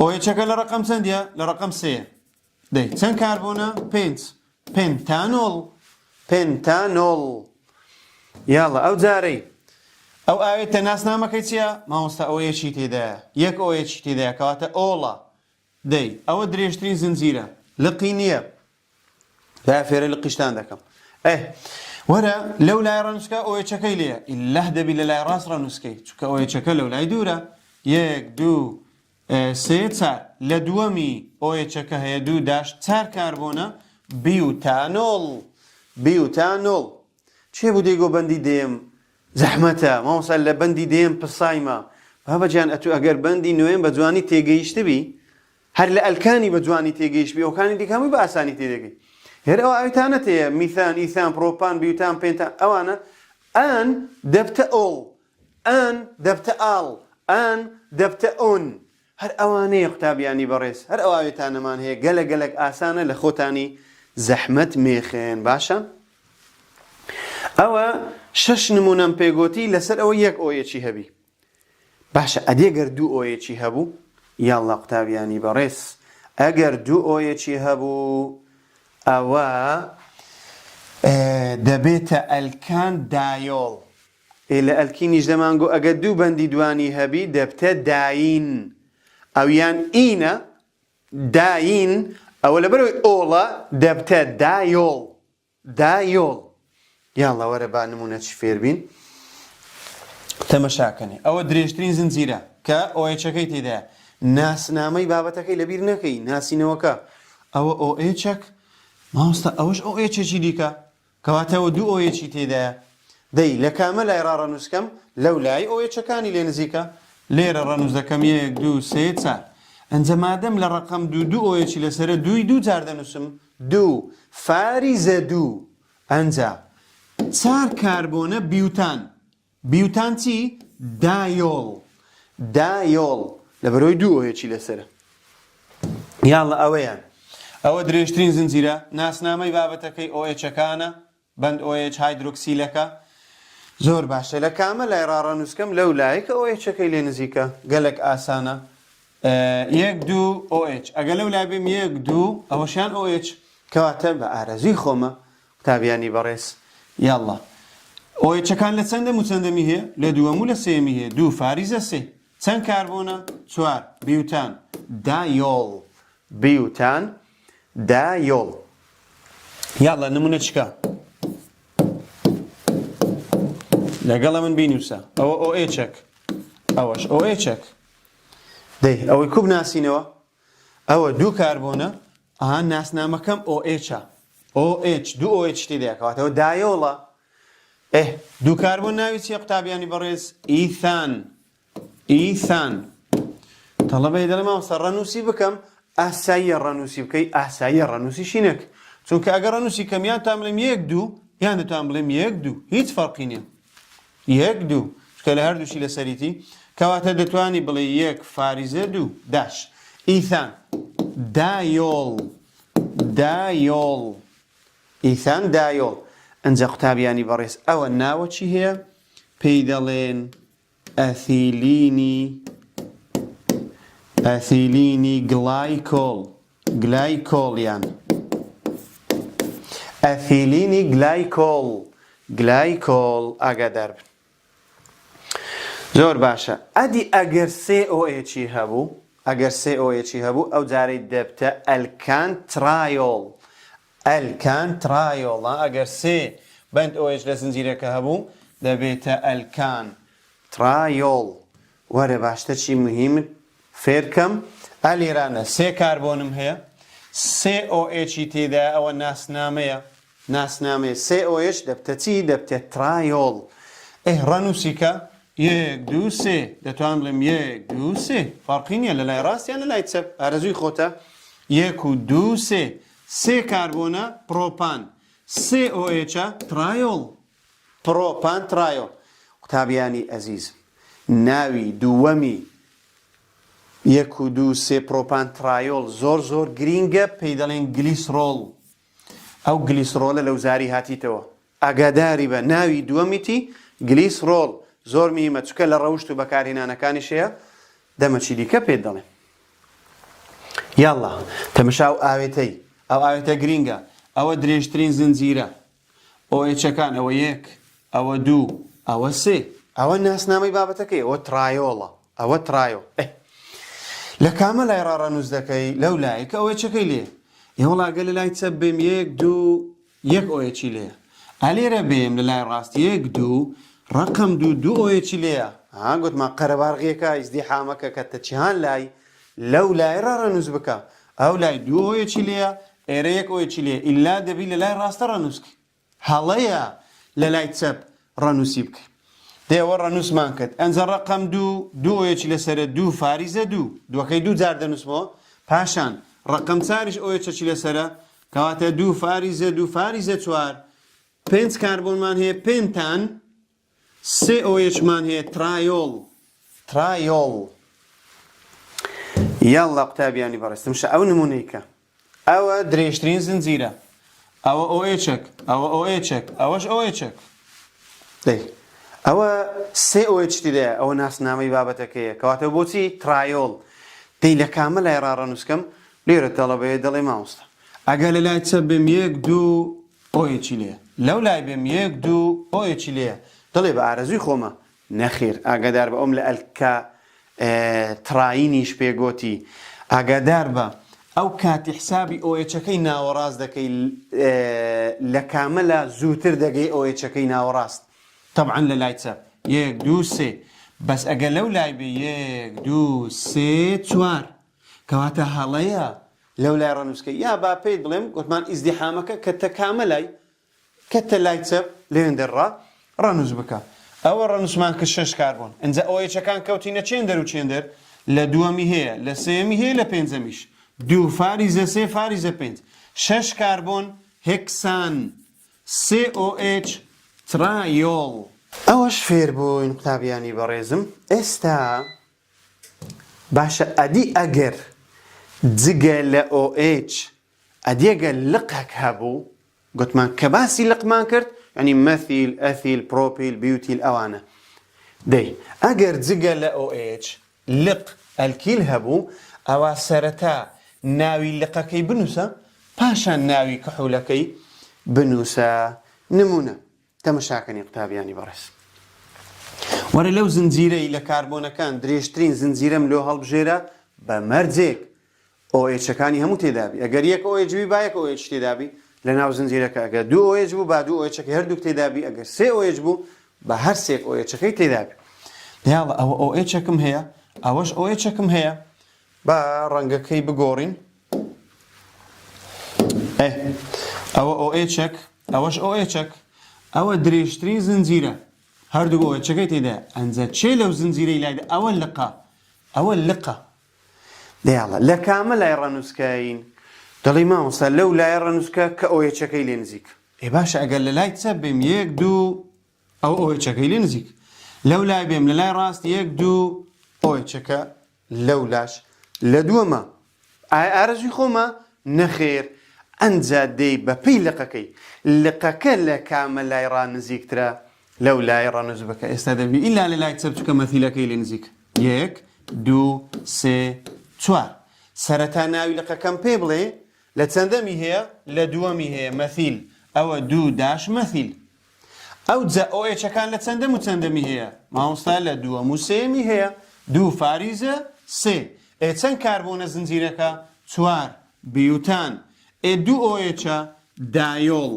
ئۆیچەکە لە ڕقم چەندیە لە ڕقم 3 دەی چەند کاربۆنە 5 پێنتانۆڵ یاڵە ئەو جارەی ئەو ئاوێتە ناسنامەکەی چییە مامۆستا ئۆیچی تێدایە یەک ئۆیچی تێدایە کەواتە ئۆڵە دەی ئەوە درێژترین زنجیرە لقی نییە با فێرە لقیشتان دەکەم وەرە لەو لای ڕەنووسکە ئۆیچەکەی لێیە ئیلەه دەبی لە لای ڕاست ڕەنووسکەی چونکە ئۆیچەکە لەو لای دوورە 1 2 3 4 لە دووەمی ئۆیچەکە هەیە 2 داش 4 کاربۆنە بیوتانۆڵ چێ بوو دەیگۆ بەندی دێم زەحمەتە مامۆستا لە بەندی دێم پسایمە بابەجیان ئەتو ئەگەر بەندی نوێم بە جوانی تێگەیشتبی هەر لە ئەلکانی بە جوانی تێگەیشتبی ئەوکانی دیکەمی بە ئاسانی تێدەگەی هێرە ئەو ئاوێتانە تەیە میثان ئیثان پرۆپان بیوتان پێنتان ئەوانە ئەن دەبتە ئۆڵ ئەن دەبتە ئاڵ ئەن دەبتە ئۆن هەر ئەوانەیە قوتابیانی بەڕێز هەر ئەو ئاوێتانەمان هەیە گەلک ئاسانە لە خۆتانی زەحمەت مێخێن باشە ئەوە 6 نمونەم پێگوتی لەسەر ئەوە یەک ئۆیەکی هەبی باشە ئەدێگەر 2 ئۆیەکی هەبوو یاڵڵا قوتابیانی بەڕێز ئەگەر 2 ئۆیەکی هەبوو ئەوە دەبێتە ئەلکان دایۆڵ لە ئەلکینیش دەمانگۆ ئەگەر 2 بەندی دوانی هەبی دەبتە داین ئەویان ئینە داین ئەوە لەبەرەوەی ئۆڵە دەبتە دایۆڵ یاڵڵا وەرە با نمونەچی فێربین تەمەشاکەنێ ئەوە درێژترین زنجیرە کە ئۆیچەکەی تێدایە ناسنامەی بابەتەکەی لەبیر نەکەی ناسینەوەکە ئەوە ئۆیچەک مامۆستا ئەوەش ئۆیچێکی دیکە کەواتەوە 2 ئۆیچی تێدایە دەی لە کامە لای ڕەنووسکەم لەو لای ئۆیچەکانی لێ نزیکە لێرە ڕەنووس دەکەم 1 2 3 4 ئەنجە مادەم لە ڕقم 2 ئۆیەکی لەسەرە 2 جار دەنووسم 2 فاریزە 2 ئەنجە 4 کاربۆنە بیوتان چی؟ دایۆڵ لەبەرەوەی 2 ئۆیەکی لەسەرە یاڵە ئەوەیان ئەوە درێژترین زنجیرە ناسنامەی بابەتەکەی ئۆیچەکانە بەند ئۆیچ هایدرۆکسیلەکە زۆر باشە لە کامە لای ڕەنووسکەم لەو لایکە ئۆیچەکەی لێ نزیکە گەلک ئاسانە 1 2 OH ئەگە لەو لای بێم 1 2 ئەوەشیان OH کەواتە بە ئارەزوی خۆمە قوتابیانی بەڕێز یاڵڵا ئۆیچەکان لە چەندەم و چەندەمی هەیە لە دووەم و لە سێمی هەیە دوو فاریزە سێ چەند کاربۆنە چوار بیوتان دایۆڵ بیوتان دایۆڵ یاڵە نمونە چکە لەگەڵە من بینوسە ئەوە ئۆئێچەک ئەوەش ئۆئێچەک دەی ئەوەی کوب ناسینەوە ئەوە دوو کاربۆنە ئاها ناسنامەکەم ئۆئێچە OH دوو OH تێدایە کەواتەوە دایۆڵە دوو کاربۆن ناوی چیە قوتابیانی بەڕێز ئیثان ئیثان تەڵەبەی دەڵێ مامۆستا ڕەنووسی بکەم ئاساییە ڕەنووسی بکەی ئاساییە ڕەنووسیشی نەک چونکە ئەگەر ڕەنووسی کەم یان بڵێم یەک دوو یان دەتوان بڵێم یەک دوو هیچ فەرقی نییە یەک دوو چکە لە هەردووشی لەسەریتی کەواتە دەتوانی بڵێ یەک فاریزە دوو داش ئیثان دایۆڵ دایۆڵ ئیثان دایۆڵ ئەنجە قوتابیانی بەڕێز ئەوە ناوە چی هەیە پێی دەڵێن ئەثیلینی گلایکۆڵ گلایکۆڵیان ئەثیلینی گلایکۆڵ گلایکۆڵ ئاگادار بن زۆر باشە ئەدی ئەگەر سێ ئۆئێچی هەبوو ئەگەر سێ ئۆئێچی هەبوو ئەو جارەی دەبتە ئەلکان ترایۆڵ ئەلکان ترایۆڵ ئەگەر سێ بەند ئۆئێچ لە زنجیرەکە هەبوو دەبێتە ئەلکان ترایۆڵ وەرە باشتر چی مهمت فێرکەم ئەلێرانە سێ کاربۆنم هەیە سێ ئۆئێچی تێدا ئەوە ناسنامەیە ناسنامەیە سێ ئۆئێچ دەبتە چی دەبتە ترایۆڵ ڕەنووسیکە یەک دوو سێ دەتوان بڵێم یەک دوو سێ فەرقی نییە لە لای ڕاستیان لە لای چەپ ئارەزووی خۆتە یەک و دوو سێ سێ کاربۆنە پرۆپان سێ ئۆئێچە ترایۆڵ پرۆپان ترایۆڵ قوتابیانی ئەزیز ناوی دووەمی یەک و دوو سێ پرۆپان ترایۆڵ زۆر زۆر گرینگە پێی دەڵێن گلیسرۆڵ ئەو گلیسرۆڵە لەو زاری هاتیتەوە ئاگاداری بە ناوی دووەمیتی گلیسرۆڵ زۆر میمە چکە لە ڕەوشت و بەکارهێنانەکانیش هەیە دەمەچی دیکە پێت دەڵێن یاڵڵا تەمەشا و ئاوێتەی ئەو ئاوێتە گرینگە ئەوە درێژترین زنجیرە ئۆئێچەکان ئەوە یەک ئەوە دوو ئەوە سێ ئەوە ناسنامەی بابەتەکەی ئەوە ترایۆڵە ئەوە ترایۆ لە کامە لای ڕاڕەنووس دەکەی لەو لای کە ئۆئێچەکەی لێ ئێوەڵاگە لە لای چەپ بێم یەک دوو یەک ئۆئێچی لێیە ئەلێرە بێم لە لای ڕاست یەک دوو ڕقم دوو ئۆئێچی لێیە گوتمان قەرەباڕغیەکە ئیزدیحامەکە کە تەچیهان لای لەو لای ڕاڕەنووس بکە ئەو لای دوو ئۆئێچی لێیە ئێرە یەک ئۆئێچی لێیە ئیلا دەبی لە لای ڕاستە ڕەنووسکە هەڵەیە لە لای چەپ ڕەنووسی بکە دێوە ڕەنووسمان کرد ئەنجە ڕقم دوو ئۆئێچی لەسەرە دوو فاریزە دووەکەی دوو جار دەنووسمەوە پاشان ڕقم چاریش ئۆئێچەکی لەسەرە کەواتە دوو فاریزە چوار پێنج کاربۆنمان هەیە پێنتان سێ ئۆئێچمان هەیە ترایۆڵ یاڵڵا قوتابیانی بەڕێستم ئەو نمونەیکە ئەوە درێژترین زنجیرە ئەوە ئۆئێچەک ئەوە ئۆئێچەک ئەوەش ئۆئێچەک ئەوە سێ ئۆئێچ تێدایە ئەوە ناسنامەی بابەتەکەیە کەواتە بۆچی ترایۆڵ دەی لە کامە لای ڕاڕەنووسکەم لێرە تەڵەبەیە دەڵێ مامۆستا ئەگەر لە لای چەپ بێم یەک دوو ئۆئێچی لێیە لەو لای بێم یەک دوو ئۆئێچی لێیە دەڵێ بە ئارەزووی خۆمە نەخیر ئاگادار بە ئەوم لە ئەلکا ترایینیش پێگۆتی ئاگادار بە ئەو کاتی حسابی ئۆئێچەکەی ناوەڕاست دەکەی لە کامەلە زووتر دەگەی ئۆئێچەکەی ناوەڕاست طبعا لە لای چەپ یەک دوو سێ بەس ئەگە لەو لای بێ یەک دوو سێ چوار کەواتە هەڵەیە لەو لای ڕەنووسکە یا با پێی بڵێم گوتمان ئیزدیحامەکە کەتە کامە لای کەتە لای چەپ لێن دەڕا ڕەنووس بکە ئەوە ڕەنووسمان کە شەش کاربۆن ئەنجە ئۆئێچەکان کەوتینە چێندەر و چێندەر لە دووەمی هەیە لە سێمی هەیە لە پێنجەمیش دوو فاریزە سێ فاریزە پێنج شەش کاربۆن هێکسان سێ ئۆئێچ ترایۆڵ ئەوەش فێر بووین قوتابیانی بەڕێزم ئێستا باشە ئەدی ئەگەر جگە لە ئۆئێچ ئەدیەگە لقەک هەبوو گوتمان کە باسی لقمان کرد ینی مەثیل ئەثیل پرۆپیل بیوتیل ئەوانە دەی ئەگەر جگە لە ئۆئێچ لق ئەلکیل هەبوو ئەوە سەرەتا ناوی لقەکەی بنووسە پاشان ناوی کحوولەکەی بنووسە نمونە تەمەشاکەنی قوتابیانی بەڕێز. وەرە لەو زنجیرەی لە کاربۆنەکان درێژترین زنجیرەم لۆ هەڵبژێرە بە مەرجێک ئۆئێچەکانی هەموو تێدابی. ئەگەر یەک ئۆئێچبی با یەک ئۆئێچ تێدابی لە ناو زنجیرەکە. ئەگەر دوو ئۆئێچ بوو با دوو ئۆئێچەکەی هەردووک تێدابی. ئەگەر سێ ئۆئێچ بوو بە هەر سێک ئۆئێچەکەی تێدابی. دیاڵە ئەوە ئۆئێچەکەم هەیە، ئەوەش ئۆئێچەکەم هەیە. با ڕەنگەکەی بگۆڕین. ئەوە ئۆئێچەک، ئەوەش ئۆئێچەک. ئەوە درێژترین زنجیرە، هەردوو ئۆئێچەکەی تێدا. ئەنجە چێ لەو زنجیرەی لایدا؟ ئەوە لقە، ئەوە لقە. دیاڵە لە کامە لای ڕەنووسکاین؟ دەڵی مامۆستا لەو لای ڕەنووسکە کە ئۆئێچەکەی لێ نزیک. باشە ئەگەر لە لای چەپ بێم یەک دوو ئەو ئۆئێچەکەی لێ نزیک، لەو لای بێم لە لای ڕاست یەک دوو ئۆئێچەکە لەو لاش لە دووەمە. ئارەزوی خۆمە نەخێر. ئەنجا دەی بەپێی لقەکەی، لقەکە لە کامە لای ڕا نزیکترە لەو لای ڕەنووسبەکە. ئێستا دەبی ئیلا لە لای چەپ چکە مەثیلەکەی لێ نزیک. یەک دوو سێ چوار. سەرەتا ناوی لقەکەم پێ بڵێ لە چەندەمی هەیە؟ لە دووەمی هەیە. مەثیل ئەوە دوو داش مەثیل. ئەو جا ئۆئێچەکان لە چەندەم و چەندەمی هەیە؟ مامۆستا لە دووەم و سێمی هەیە. دوو فاریزە سێ. چەند کاربۆنە زنجیرەکە؟ چوار. بیوتان. دوو ئۆئێچە دایۆڵ،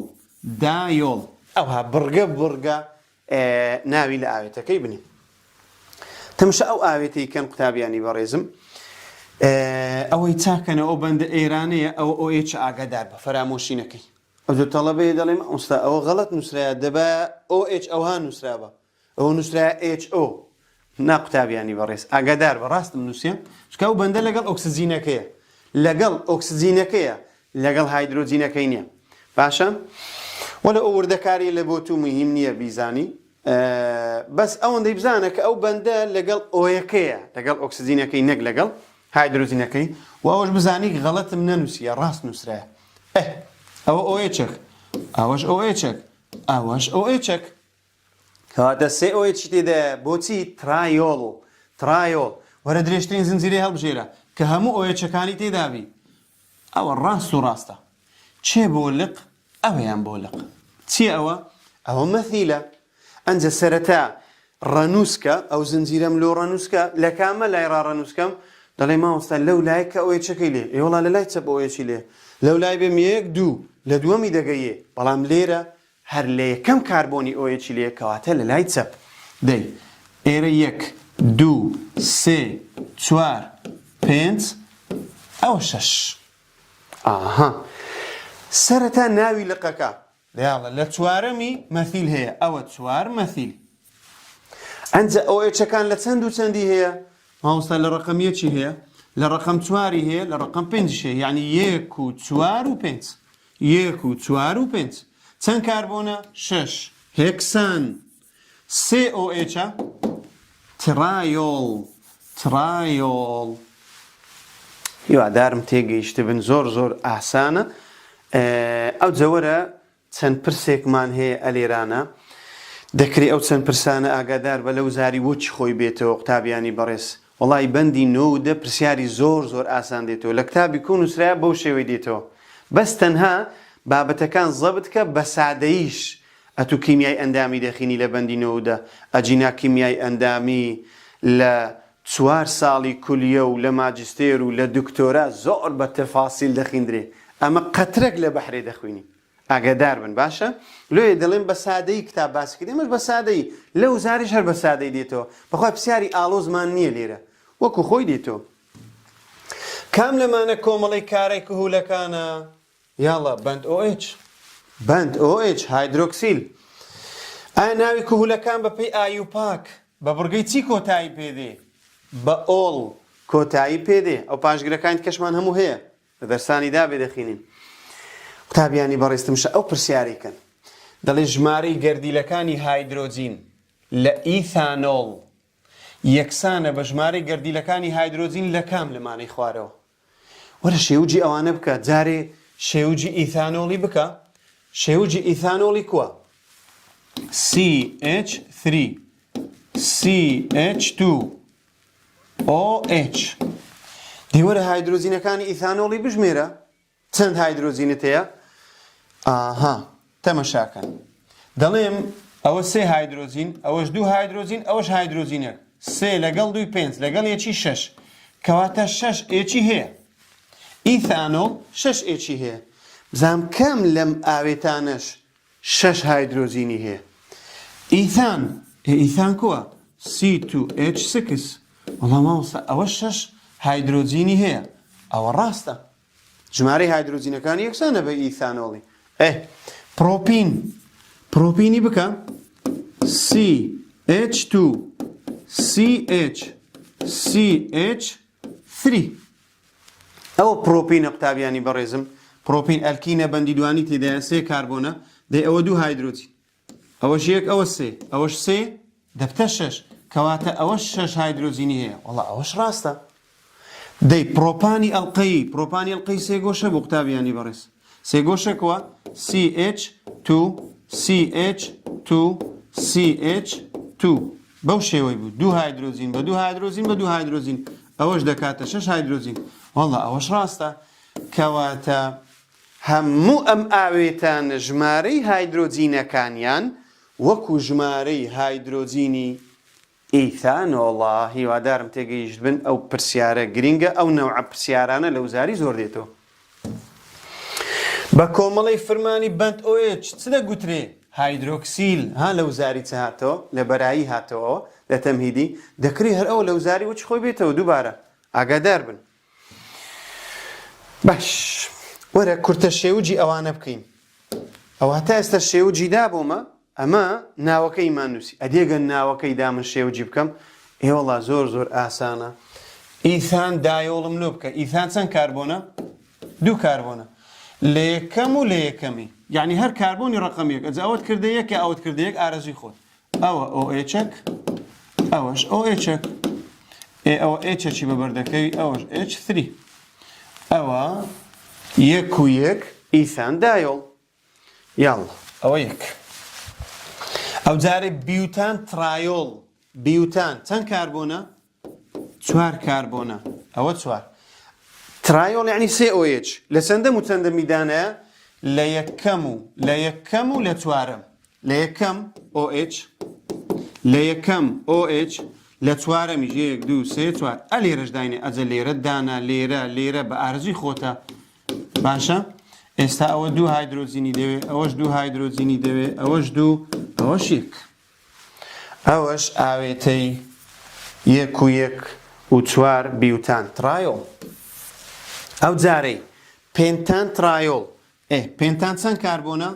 دایۆڵ. ئەوها بڕگە بڕگە ناوی لە ئاوێتەکەی بنێ. تەمشا ئەو ئاوێتەی کەن قوتابیانی بەڕێزم. ئەوەی چاکەنە ئەو بەندە ئێرانەیە ئەوە ئۆئێچە ئاگادار بە فەرامۆشینەکەی. ئەو دوو تەڵەبەیە دەڵێم ئەوستا ئەوە غەڵەت نووسرایە، دەبا ئۆئێچ ئەوها نووسرابە، ئەوە نووسرایە ئێچ ئۆ. نا قوتابیانی بەڕێز ئاگادار بە ڕاستم نووسێم، چکە ئەو بەندە لەگەڵ ئۆکسجینەکەیە، لەگەڵ ئۆکسجینەکەیە، لەگەڵ هایدرۆجینەکەی نییە. باشە؟ وەلە ئەو وردەکاری لە بۆ تو مهم نییە بیزانی، بەس ئەوەندەی بزانە کە ئەو بەندە لەگەڵ ئۆیەکەیە، لەگەڵ ئۆکسجینەکەی نەک لەگەڵ هایدرۆجینەکەی. و ئەوەش بزانی غەڵەتم نەنووسیە، ڕاست نووسرایە. ئەوە ئۆئێچەک، ئەوەش ئۆئێچەک، ئەوەش ئۆئێچەک. کەواتە سێ ئۆئێچی تێدایە. بۆچی؟ ترایۆڵ، ترایۆڵ. وەرە درێژترین زنجیرەی هەڵبژێرە کە هەموو ئۆئێچەکانی تێدابی. ئەوە ڕاست و ڕاستە. چێ بۆ لق؟ ئەوەیان بۆ لق. چی ئەوە؟ ئەوە مەثیلە. ئەنجە سەرەتا ڕەنووسکە، ئەو زنجیرەم لۆ ڕەنووسکە لە کامە لای ڕەنووسکەم. دەڵێ مامۆستا لەو لای کە ئۆئێچەکەی لێ. وەڵا لە لای چەپ ئۆئێچی لێ. لەو لای بێم یەک دوو لە دووەمی دەگەیێ. بەڵام لێرە هەر لە یەکەم کاربۆنی ئۆئێچی لێ کەواتە لە لای چەپ. دەی ئێرە یەک دوو سێ چوار پێنج ئەوە شەش. ئاها سەرەتا ناوی لقەکە. دیاڵە لە چوارەمی مەثیل هەیە. ئەوە چوار مەثیل. ئەنجە ئۆئێچەکان لە چەند و چەندی هەیە؟ مامۆستا لە ڕقم یەکی هەیە، لە ڕقم چواری هەیە، لە ڕقم پێنجش هەیە. یعنی یەک و چوار و پێنج. یەک و چوار و پێنج. چەند کاربۆنە؟ شەش. هێکسان. سێ ئۆئێچە؟ ترایۆڵ، ترایۆڵ. هیوادارم تێگەیشت بن، زۆر زۆر ئاسانە. ئەو جەوەرە چەند پرسێکمان هەیە ئەلێرانە. دەکرێت ئەو چەند پرسانە ئاگادار بە لەو زاری وەچی خۆی بێتەوە قوتابیانی بەڕێز. وەڵی بەندی 9 پرسیاری زۆر زۆر ئاسان دێتەوە. لە کتابی کۆ نووسرایە بەو شێوەی دێتەوە. بەس تەنها بابەتەکان زەبت کە بە سادەییش ئەتو کیمیای ئەندامی دەخینی لە بەندی 9 ئەجینا کیمیای ئەندامی لە 4 ساڵی کولیە و لە ماجستێر و لە دکتۆرا زۆر بە تەفاسیل دەخیندرێ. ئەمە قەترێک لە بەحرێ دەخوێنی. ئاگادار بن باشە؟ لێ دەڵێن بە سادەیی کتاب باسی کردێ، ئەمەش بە سادەیی لەو زاریش هەر بە سادەی دێتەوە. بەخوای پرسیاری ئاڵۆزمان نییە لێرە، وەکو خۆی دێتەوە. کام لەمانە کۆمەڵی کارێک کهولەکانە؟ یاڵە بەند ئۆئێچ، بەند ئۆئێچ هایدرۆکسیل. ئایا ناوی کهولەکان بە پێی ئایوپاک بە بڕگەی چی کۆتایی پێدێ؟ بە ئۆڵ کۆتایی پێدێ. ئەو پاشگرەکانی کەشمان هەموو هەیە، لە دەرسانی دابێ دەخینین. قوتابیانی بەڕێستمشە ئەو پرسیارێکن. دەڵێ ژمارەی گەردیلەکانی هایدرۆجین لە ئیثانۆڵ یەکسانە بە ژمارەی گەردیلەکانی هایدرۆجین لە کام لەمانەی خوارەوە. وەرە شێوجی ئەوانە بکە، جارێ شێوجی ئیثانۆڵی بکە. شێوجی ئیثانۆڵی کووە؟ CH3 CH2 OH. دیوەرە هایدرۆجینەکانی ئیثانۆڵی بژمێرە. چەند هایدرۆجینت هەیە؟ ئاها تەمەشاکەن. دەڵێم ئەوە سێ هایدرۆزین ئەوەش دوو هایدرۆزین ئەوەش هایدرۆزینێک سێ لەگەڵ دوی پێنج لەگەڵ یەکی شەش کەواتە شەش ئێچی هەیە ئیثانۆڵ شەش ئێچی هەیە بزانم کەم لەم ئاوێتانەش شەش هایدرۆزینی هەیە ئیثان کووە C2H6 وەڵام مامۆستا ئەوە شەش هایدرۆجینی هەیە ئەوە ڕاستە ژمارەی هایدرۆجینەکانی یەکسانە بە ئیثانۆڵی پرۆپینی بکە CH2CH3 ئەوە پرۆپینە قوتابیانی بەڕێزم پرۆپین ئەلکینە بەندی دوانی تێدایە سێ کاربۆنە دەی ئەوە دوو هایدرۆجین ئەوەش یەک ئەوە سێ ئەوەش سێ دەبتە شەش کەواتە ئەوەش شەش هایدرۆجینی هەیە وەڵا ئەوەش ڕاستە دەی پرۆپانی ئەڵقەی سێ گۆشە بۆ قوتابیانی بەڕێز سێ گۆشەکەوە CH2CH2CH2 بەو شێوەی بوو دوو هایدرۆجین بە دوو هایدرۆجین بە دوو هایدرۆجین ئەوەش دەکاتە شەش هایدرۆجین وەڵا ئەوەش ڕاستە کەواتە هەموو ئەم ئاوێتانە ژمارەی هایدرۆجینەکانیان وەکو ژمارەی هایدرۆجینی ئیثانۆڵە هیوادارم تێگەیشت بن ئەو پرسیارە گرینگە ئەو نەوعە پرسیارانە لە وزاری زۆر دێتەوە بە کۆمەڵی فرمانی بەند ئۆیچ چ دەگوترێ هایدرۆکسیل لە وزاری چ هاتەوە لە بەرایی هاتەوە لە تەمهیدی دەکری هەر ئەو لە وزاری وەچ خۆی بێتەوە دووبارە ئاگادار بن باش وەرە کورتە شێوجی ئەوانە بکەین ئەوە تا ئێستا شێوجی دابوومە ئەمە ناوەکەیمان نووسی ئەدێگەن ناوەکەی دا من شێوجی بکەم ئێوەڵا زۆر ئاسانە ئیثان دایۆڵم لۆ بکە ئیثان چەند کاربۆنە دوو کاربۆنە لە یەکەم و لە یەکەمی یعنی هەر کاربۆنی ڕقەمێک ئەجا ئەوت کردە یەکە ئەوت کردە یەک ئارەزوی خۆت ئەوە ئۆئێچەک ئەوەش ئۆئێچەک ئەوە ئێچەکی بەبەردەکەوی ئەوەش H3 ئەوە یەک و یەک ئیثان دایۆڵ یاڵڵا ئەوە یەک ئەو جارێ بیوتان ترایۆڵ بیوتان چەند کاربۆنە چوار کاربۆنە ئەوە چوار ترایۆڵ یعنی سێ ئۆئێچ لە چەندەم و چەندە میدانەیە لە یەکەم و لە چوارەم لە یەکەم ئۆئێچ لە یەکەم ئۆئێچ لە چوارەمیش یەک دوو سێ چوار لێرەش داینێ ئەجە لێرە دانا لێرە بە ئارزوی خۆتە باشە ئێستا ئەوە دوو هایدرۆجینی دەوێ ئەوەش دوو هایدرۆجینی دەوێ ئەوەش دوو ئەوەش یەک ئەوەش ئاوێتەی یەک و یەک و چوار بیوتان ترایۆڵ ئەو جارەی پێنتان ترایۆڵ پێنتان چەند کاربۆنە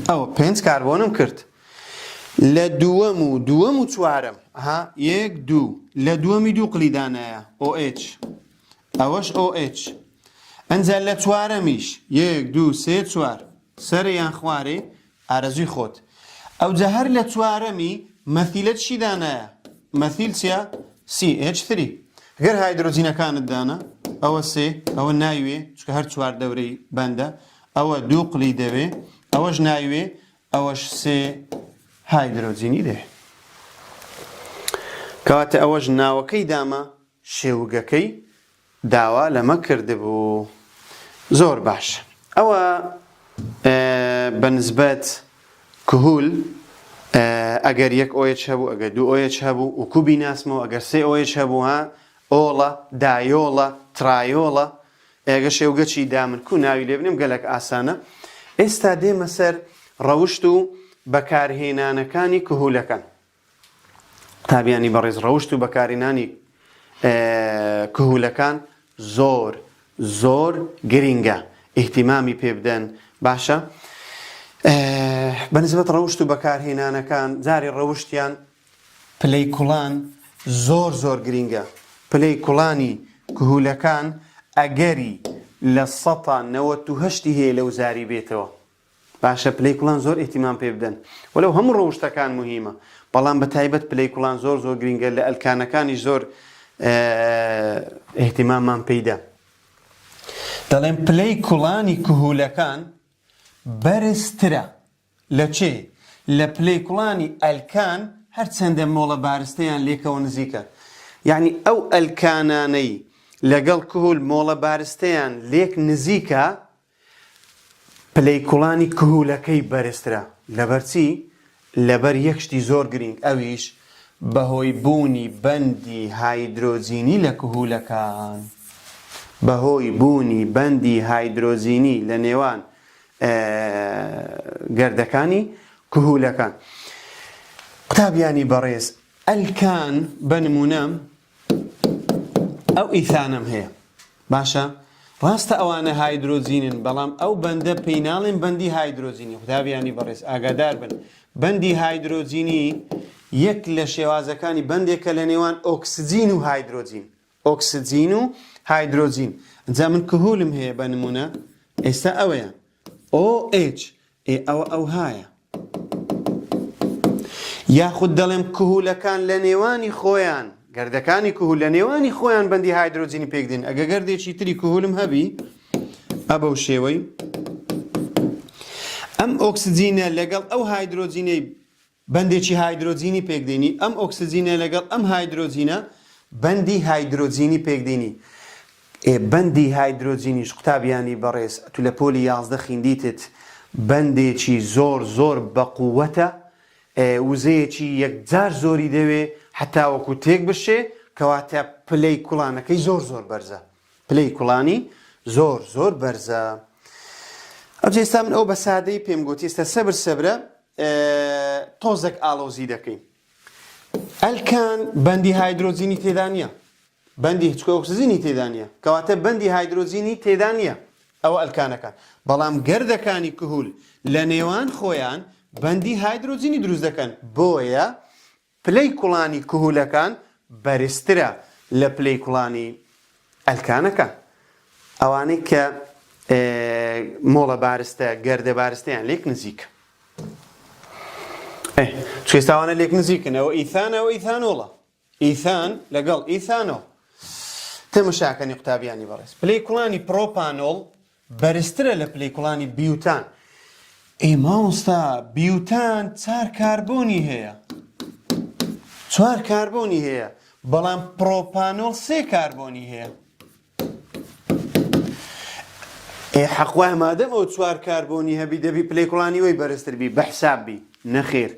ئەوە پێنج کاربۆنم کرد لە دووەم و چوارەم یەک دوو لە دووەمی دوو قلیدانایە OH ئەوەش OH ئەنجا لە چوارەمیش یەک دوو سێ چوار سەریان خوارێ ئارەزوی خۆت ئەوجا هەر لە چوارەمی مەثیلە چی دانایە مەثیل چیە CH3 گەر هایدرۆجینەکانت دانا ئەوە سێ ئەوە ناوێ چکە هەر چوار دەورەی بەندە ئەوە دوو قلی دەوێ ئەوەش ناوێ ئەوەش سێ هایدرۆجینی دێ کەواتە ئەوەش ناوەکەی دامە شێوگەکەی داوا لەمە کردبوو زۆر باش ئەوە بەنسبەت کهول ئەگەر یەک ئۆیچ هەبوو ئەگەر دوو ئۆیچ هەبوو و کوبی ناسمەوە ئەگەر سێ ئۆیچ هەبوو ئۆڵە دایۆڵە ترایۆڵە ئێگە شێوگەچی دامن کو ناوی لێ بنێم گەلک ئاسانە ئێستا دێمە سەر ڕەوشت و بەکارهێنانەکانی کهولەکان تابیانی بەڕێز ڕەوشت و بەکارهێنانی کهولەکان زۆر گرینگە ئیحتیمامی پێ بدەن باشە بەنسبەت ڕەوشت و بەکارهێنانەکان جاری ڕەوشتیان پلەی کوڵان زۆر گرینگە پلەی کوڵانی کهولەکان ئەگەری لە ١٩٨ هەیە لەو زاری بێتەوە باشە پلەی کوڵان زۆر ئیحتیمام پێ بدەن وەلەو هەموو ڕەوشتەکان مهمە بەڵام بە تایبەت پلەی کوڵان زۆر گرینگە لە ئەلکانەکانی زۆر ئیحتیمامان پێیدا دەڵێن پلەی کوڵانی کهولەکان بەرزترە لە چێ لە پلەی کوڵانی ئەلکان هەرچەندە مۆڵە بارستەیان لێکەوە نزیکە یعنی ئەو ئەلکانانەی لەگەڵ کهول مۆڵە بارستەیان لێک نزیکە پلەیکوڵانی کهولەکەی بەرزترە لەبەرچی لەبەر یەک شتی زۆر گرنگ ئەویش بەهۆی بوونی بەندی هایدرۆجینی لە کهولەکان بەهۆی بوونی بەندی هایدرۆجینی لە نێوان گەردەکانی کهولەکان. قوتابیانی بەڕێز ئەلکان بەنمونە ئەو ئیثانەم هەیە باشە ڕاستە ئەوانە هایدرۆجینن بەڵام ئەو بەندە پێی ناڵێن بەندی هایدرۆجینی. قوتابیانی بەڕێز ئاگادار بن بەندی هایدرۆجینی یەک لە شێوازەکانی بەندێکە لە نێوان ئۆکسجین و هایدرۆجین ئۆکسجین و هایدرۆجین. ئەنجا من کهولم هەیە بەنمونە ئێستا ئەوەیە OH ئەو هایە یاخود دەڵێم کهولەکان لە نێوانی خۆیان گەردەکانی کهول لە نێوانی خۆیان بەندی هایدرۆجینی پێکدێن. ئەگە گەردێکی تری کهولم هەبی ئەبەو شێوەی ئەم ئۆکسجینە لەگەڵ ئەو هایدرۆجینەی بەندێکی هایدرۆجینی پێکدێنی ئەم ئۆکسجینە لەگەڵ ئەم هایدرۆجینە بەندی هایدرۆجینی پێکدێنی. بەندی هایدرۆجینیش قوتابیانی بەڕێز تو لە پۆلی 11 خوێندیتت بەندێکی زۆر بەقووەتە وزەیەکی یەکجار زۆری دەوێ حتا وەکو تێک بشێ کەواتە پلەی کوڵانەکەی زۆر بەرزە پلەی کوڵانی زۆر بەرزە. ئەو ئێستا من ئەو بە سادەی پێم گوتی ئێستا سەبرە تۆزێک ئاڵۆزی دەکەین. ئەلکان بەندی هایدرۆجینی تێدا نییە بەندی هیچ ئۆکسجینی تێدا نییە کەواتە بەندی هایدرۆجینی تێدا نییە ئەوە ئەلکانەکان بەڵام گەردەکانی کهول لە نێوان خۆیان بەندی هایدرۆجینی دروست دەکەن بۆیە پلەی کوڵانی کهولەکان بەرزترە لە پلەی کوڵانی ئەلکانەکان. ئەوانەی کە مۆڵە بارستە گەردە بارستەیان لێک نزیکە چێستاوانە لێک نزیکن ئەوە ئیثانەوە ئیثانۆڵە ئیثان لەگەڵ ئیثانۆ تەمەشاکەنی قوتابیانی بەڕێز پلەی کوڵانی پرۆپانۆڵ بەرزترە لە پلەی کوڵانی بیوتان. مامۆستا بیوتان 4 کاربۆنی هەیە 4 کاربۆنی هەیە بەڵام پرۆپانۆڵ 3 کاربۆنی هەیە. حەقوای مادەم ئەو 4 کاربۆنی هەبی دەبی پلەی کوڵانی وەی بەرزتر بی بەحسابی نەخێر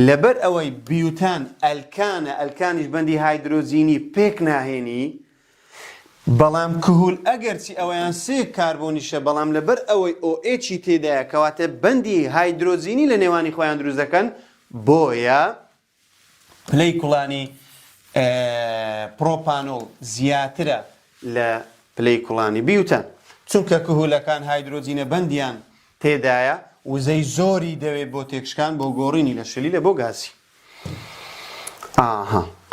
لەبەر ئەوەی بیوتان ئەلکانە ئەلکانیش بەندی هایدرۆجینی پێک ناهێنی بەڵام کهول ئەگەرچی ئەوەیان 3 کاربۆنیشە بەڵام لەبەر ئەوەی OH تێدایە کەواتە بەندی هایدرۆجینی لە نێوانی خۆیان دروست دەکەن بۆیە پلەی کوڵانی پرۆپانۆڵ زیاترە لە پلەی کوڵانی بیوتان چونکە کهولەکان هایدرۆجینە بەندیان تێدایە وزەی زۆری دەوێت بۆ تێکشکان بۆ گۆڕینی لە شەلیلە بۆ گازی.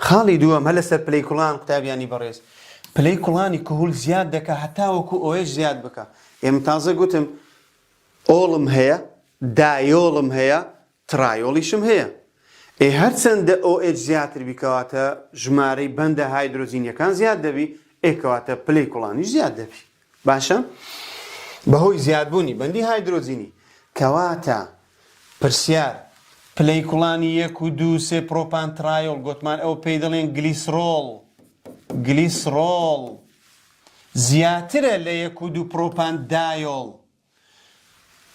خاڵی دووەم هە لەسەر پلەی کوڵان قوتابیانی بەڕێز پلەی کوڵانی کهول زیاد دەکە هەتا وەکو OH زیاد بکە. ئێمە تازە گوتم ئۆڵم هەیە دایۆڵم هەیە ترایۆڵیشم هەیە هەرچەندە OH زیاتر بیکەواتە ژمارەی بەندە هایدرۆجینیەکان زیاد دەبی کەواتە پلەی کوڵانیش زیاد دەبی باشە بەهۆی زیادبوونی بەندی هایدرۆجینی. کەواتە پرسیار پلەی کوڵانی 1 و 2 3 پرۆپان ترایۆڵ گوتمان ئەو پێی دەڵێن گلیسرۆڵ زیاترە لە 1 و 2 پرۆپان دایۆڵ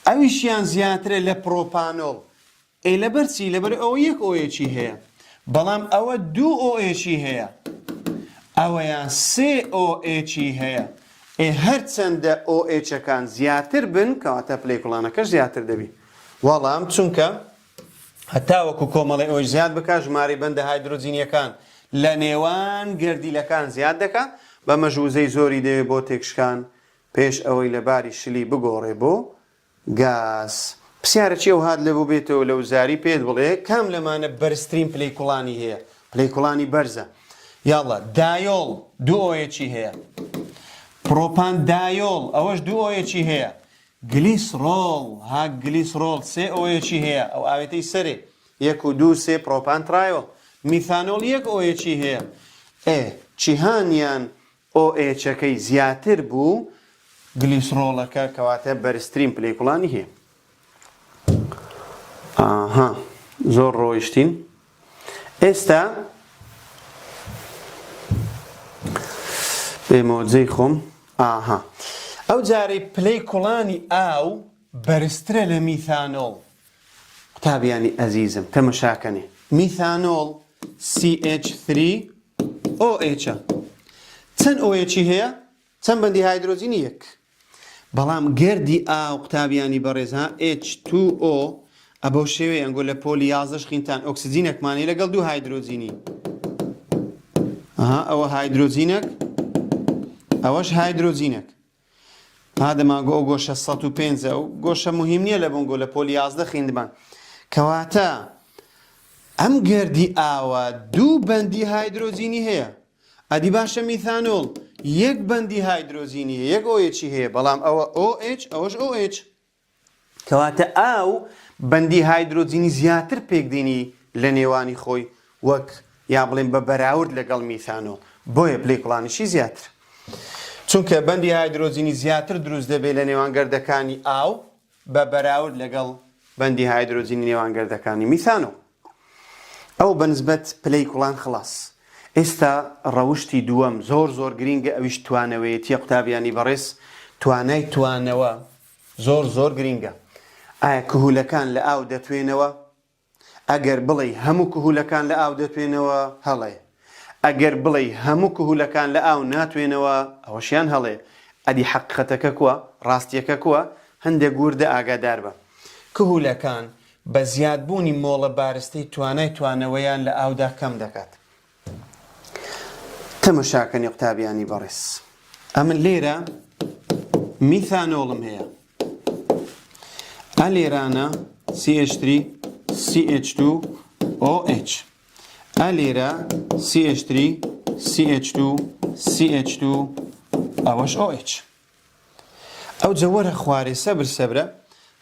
ئەویشیان زیاترە لە پرۆپانۆڵ لەبەر چی لەبەر ئەو 1 OH هەیە بەڵام ئەوە 2 OH هەیە ئەوەیان 3 OH هەیە هەرچەندە OH-ەکان زیاتر بن کەواتە پلەی کوڵانەکەش زیاتر دەبی وەڵام چونکە هەتا وەکو کۆمەڵی OH زیاد بکە ژمارەی بەندە هایدرۆجینیەکان لە نێوان گەردیلەکان زیاد دەکە بە مەژوزەی زۆری دەوێت بۆ تێکشکان پێش ئەوەی لە باری شلی بگۆڕێ بۆ گاز. پرسیارەکی ئەو هات لەبوو بێتەوە لە وزاری پێت بڵێ کام لەمانە بەرزترین پلەی کوڵانی هەیە پلەی کوڵانی بەرزە یاڵە دایۆڵ 2 OH هەیە پرۆپان دایۆڵ ئەوەش 2 OH هەیە گلیسرۆڵ 3 OH هەیە ئەو ئاوێتەی سەرێ 1 و 2 3 پرۆپان ترایۆڵ میثانۆڵ 1 OH هەیە چیهانیان OH-ەکەی زیاتر بوو گلیسرۆڵەکە کەواتە بەرزترین پلەی کوڵانی هەیە. زۆر ڕۆیشتین ئێستا بێمەوەجەی خۆم ئەو جارەی پلەی کوڵانی ئاو بەرزترە لە میثانۆڵ. قوتابیانی ئەزیزم تەماشاکەنێ. میثانۆڵ CH3OH چەند OH هەیە؟ چەند بەندی هایدرۆجینی یەک. بەڵام گەردی ئاو قوتابیانی بەڕێز H2O ئەبە شێوەیە ئەنگۆ لە پۆلی 11 خینتان ئۆکسجینێکمانەی لەگەڵ دوو هایدرۆجینی. ئەوە هایدرۆجینێک، ئەوەش هایدرۆجینێک. دەمانگۆ ئەو گۆشە 105 و گۆشە مهم نییە لە بنگۆ لە پۆلی 11 خوێندمان. کەواتە ئەم گەردی ئاوە دوو بەندی هایدرۆجینی هەیە. ئەدی باشە میثانۆڵ یەک بەندی هایدرۆجینی هەیە، یەک OH هەیە، بەڵام ئەوە OH ئەوەش OH. کەواتە ئاو بەندی هایدرۆجینی زیاتر پێکدێنی لە نێوانی خۆی وەک یا بڵێن بە بەراورد لەگەڵ میثانۆڵ، بۆیە پلەیکوڵانیشی زیاتر. چونکە بەندی هایدرۆجینی زیاتر دروست دەبێت لە نێوان گەردەکانی ئاو بە بەراورد لەگەڵ بەندی هایدرۆجینی نێوان گەردەکانی میثانۆڵ. ئەو بەنسبەت پلەیکوڵان خلاص. ئێستا ڕەوشتی دووەم زۆر گرینگە، ئەویش توانەوەیەتیە قوتابیانی بەڕێز. توانای توانەوە زۆر گرینگە. ئایا کهولەکان لە ئاو دەتوێنەوە؟ ئەگەر بڵێ هەموو کهولەکان لە ئاو دەتوێنەوە هەڵێ. ئەگەر بڵێ هەموو کهولەکان لە ئاو ناتوێنەوە ئەوەشیان هەڵێ. ئەدی حەقیقەتەکە کووە؟ ڕاستیەکە کووە؟ هەندێک گووردە ئاگادار بە. کهولەکان بە زیادبوونی مۆڵە بارستەی توانای توانەوەیان لە ئاودا کەم دەکات. تەماشاکەنی قوتابیانی بەڕێز. ئەمن لێرە میثانۆڵم هەیە. ئە لێرانە CH3CH2OH. ئە لێرە CH3CH2CH2 ئەوەش OH. ئەو جەوەرە خوارێ سەبرە.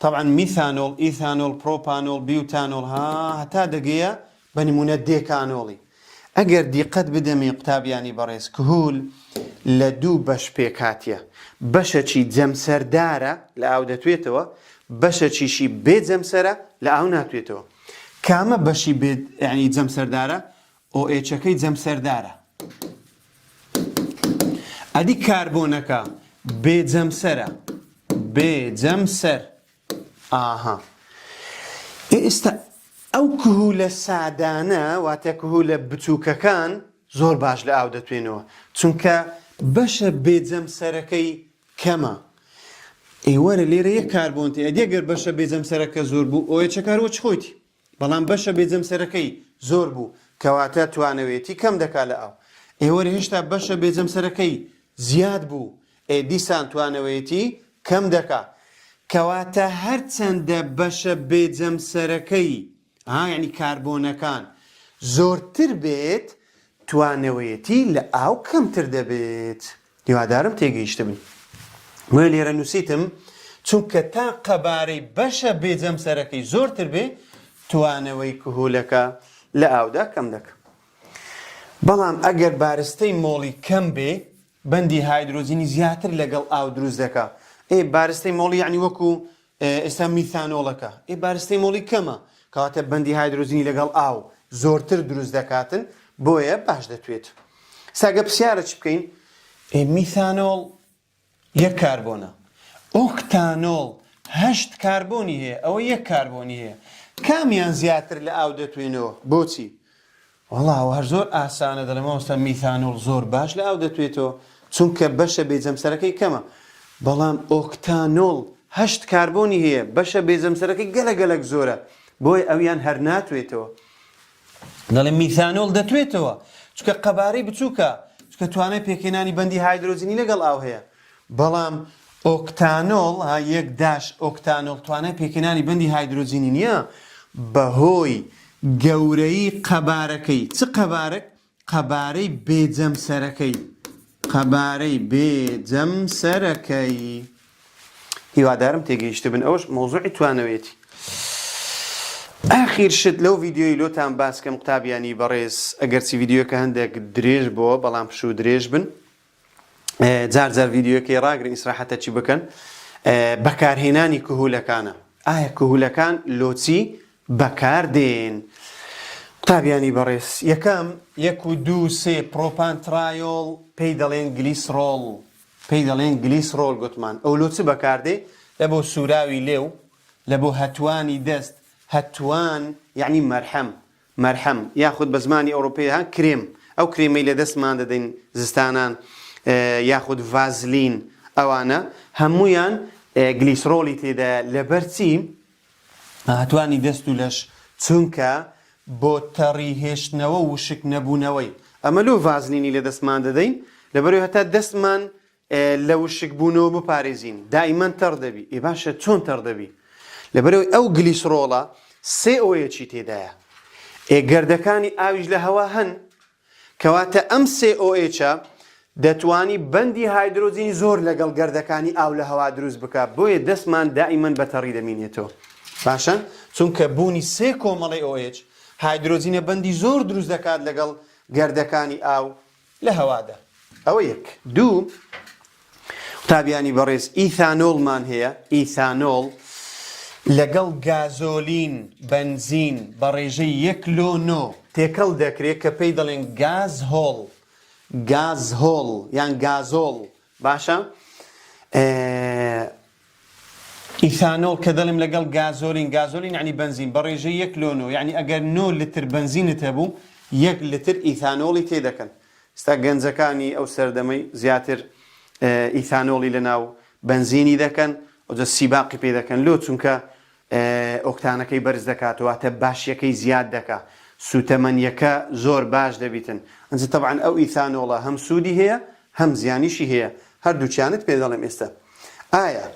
طبعا میثانۆڵ، ئیثانۆڵ، پرۆپانۆڵ، بیوتانۆڵ هەتا دەگەیە بە نمونە دێکانۆڵی. ئەگەر دیقەت بدەمێ قوتابیانی بەڕێز، کهول لە دوو بەش پێکاتیە. بەشەکی جەمسەردارە لە ئاو دەتوێتەوە، بەشەکیشی بێ جەمسەرە لە ئاو ناتوێتەوە. کامە بەشی بێ یعنی جەمسەردارە؟ OHەکەی جەمسەردارە. ئەدی کاربۆنەکە بێ جەمسەرە، بێ جەمسەر. ئێستا ئەو کهولە سادانە واتە کهولە بچووکەکان زۆر باش لە ئاو دەتوێنەوە، چونکە بەشە بێجەمسەرەکەی کەمە. ئێوەرە لێرە یەک کاربۆنتی ئەدێگەر بەشە بێجەمسەرەکە زۆر بوو OH کارەوە چ خۆیتی، بەڵام بەشە بێجەمسەرەکەی زۆر بوو کەواتە توانەوێتی کەم دەکات لە ئاو. ئێوەرە هێشتا بەشە بێجەمسەرەکەی زیاد بوو، دیسان توانەوێتی کەم دەکات. کەواتە هەرچەندە بەشە بێجەمسەرەکەی یعنی کاربۆنەکان زۆرتر بێت، توانەوەیەتی لە ئاو کەمتر دەبێت. هیوادارم تێگەیشتە بن. وێ لێرە نووسیتم چونکە تا قەبارەی بەشە بێجەمسەرەکەی زۆرتر بێ، توانەوەی کهولەکە لە ئاودا کەم دەکات. بەڵام ئەگەر بارستەی مۆڵی کەم بێ، بەندی هایدرۆجینی زیاتر لەگەڵ ئاو دروست دەکات. بارستەی مۆڵی یعنی وەکو ئێستا میثانۆڵەکە، بارستەی مۆڵی کەمە، کەواتە بەندی هایدرۆجینی لەگەڵ ئاو زۆرتر دروست دەکاتن، بۆیە باش دەتوێت. ساگە پرسیارە چ بکەین؟ میثانۆڵ یەک کاربۆنە، ئۆکتانۆڵ 8 کاربۆنی هەیە، ئەوە یەک کاربۆنی هەیە. کامیان زیاتر لە ئاو دەتوێنەوە؟ بۆچی؟ وەڵاوە هەر زۆر ئاسانە دەڵێم ئەوستا میثانۆڵ زۆر باش لە ئاو دەتوێتەوە، چونکە بەشە بێجەمسەرەکەی کەمە. بەڵام ئۆکتانۆڵ 8 کاربۆنی هەیە، بەشە بێجەمسەرەکەی گەلەگەلەک زۆرە، بۆی ئەویان هەر ناتوێتەوە. دەڵێم میثانۆڵ دەتوێتەوە چونکە قەبارەی بچووکە، چونکە توانای پێکێنانی بەندی هایدرۆجینی لەگەڵ ئاو هەیە. بەڵام ئۆکتانۆڵ یەک داش ئۆکتانۆڵ توانای پێکێنانی بەندی هایدرۆجینی نییە، بەهۆی گەورەی قەبارەکەی. چ قەبارەک؟ قەبارەی بێجەمسەرەکەی. قەبارەی بێجەمسەرەکەی. هیوادارم تێگەیشتە بن. ئەوش مۆزوعی توانەوێتی. ئاخیر شت لەو ڤیدیۆی لۆتان باسکەم قوتابیانی بەڕێز، ئەگەرچی ڤیدیۆکە هەندێک درێژ بووە بەڵام پشوو درێژ بن، جار ڤیدیۆکەی ڕاگرن ئیسراحەتە چی بکەن، بەکارهێنانی کهولەکانە. ئایا کهولەکان لۆچی بەکاردێن؟ قوتابیانی بەڕێز، یەکەم 1 و 2 3 پرۆپانترایۆڵ پێی دەڵێن گلیسرۆڵ، پێی دەڵێن گلیسرۆڵ گوتمان. ئەو لۆچی بەکاردێ؟ لە بۆ سوراوی لێو لە بۆ هەتوانی دەست هەتوان یعنی مەرحەم یاخود بە زمانی ئەوروپی ها کرێم ئەو کرێمەی لە دەستمان دەدەین زستانان یاخود ڤازلین ئەوانە هەمویان گلیسرۆلی تێدا لەبەرچی هەتوانی دەست و لەش چونکە بۆ تەڕیهێشتنەوە وشک نەبوونەوەی ئەمە لۆ ڤازلینی لە دەستمان دەدەین لەبەرەوەی هەتا دەستمان لە وشک بوونەوە بپارێزین دائیمەن تەڕ دەبی ئێ باشە چۆن تەڕ دەبی لەبەرەوەی ئەو گلیسرۆڵە سێ ئۆیەکی تێدایە گەردەکانی ئاویش لە هەوا هەن کەواتە ئەم سێ ئۆیەچە دەتوانی بەندی هایدرۆجینی زۆر لەگەڵ گەردەکانی ئاو لە هەوا دروست بکات بۆیە دەستمان دائیمەن بە تەڕی دەمینێتەوە باشە چونکە بوونی سێ کۆمەڵی ئۆیەچ هایدرۆجینە بەندی زۆر دروست دەکات لەگەڵ گەردەکانی ئاو لە هەوادا ئەوە یەک دوو قوتابیانی بەڕێز ئیثانۆڵمان هەیە ئیثانۆڵ لەگەڵ گازۆلین بنزین بە ڕێژەی 1:9 تێکەڵ دەکرێت کە پێی دەڵێن گازهۆڵ یان گازۆڵ باشە ئیثانۆڵ کە دەڵێم لەگەڵ گازۆلین یعنی بنزین بە ڕێژەی 1:9 یعنی ئەگەر 9 لتر بنزینت هەبوو 1 لتر ئیثانۆڵی تێدەکەن ئستا گەنجەکانی ئەو سەردەمەی زیاتر ئیثانۆڵی لەناو بنزینی دەکەن ئەوجە سیباقی پێ دەکەن لۆ چونکە ئۆکتانەکەی بەرز دەکاتەوە تە باشیەکەی زیاد دەکات سوتەمەنیەکە زۆر باش دەبیتن ئەنجە تەبعاً ئەو ئیثانۆڵە هەم سوودی هەیە هەم زیانیشی هەیە هەردووچیانت پێ دەڵێم ئێستا ئایا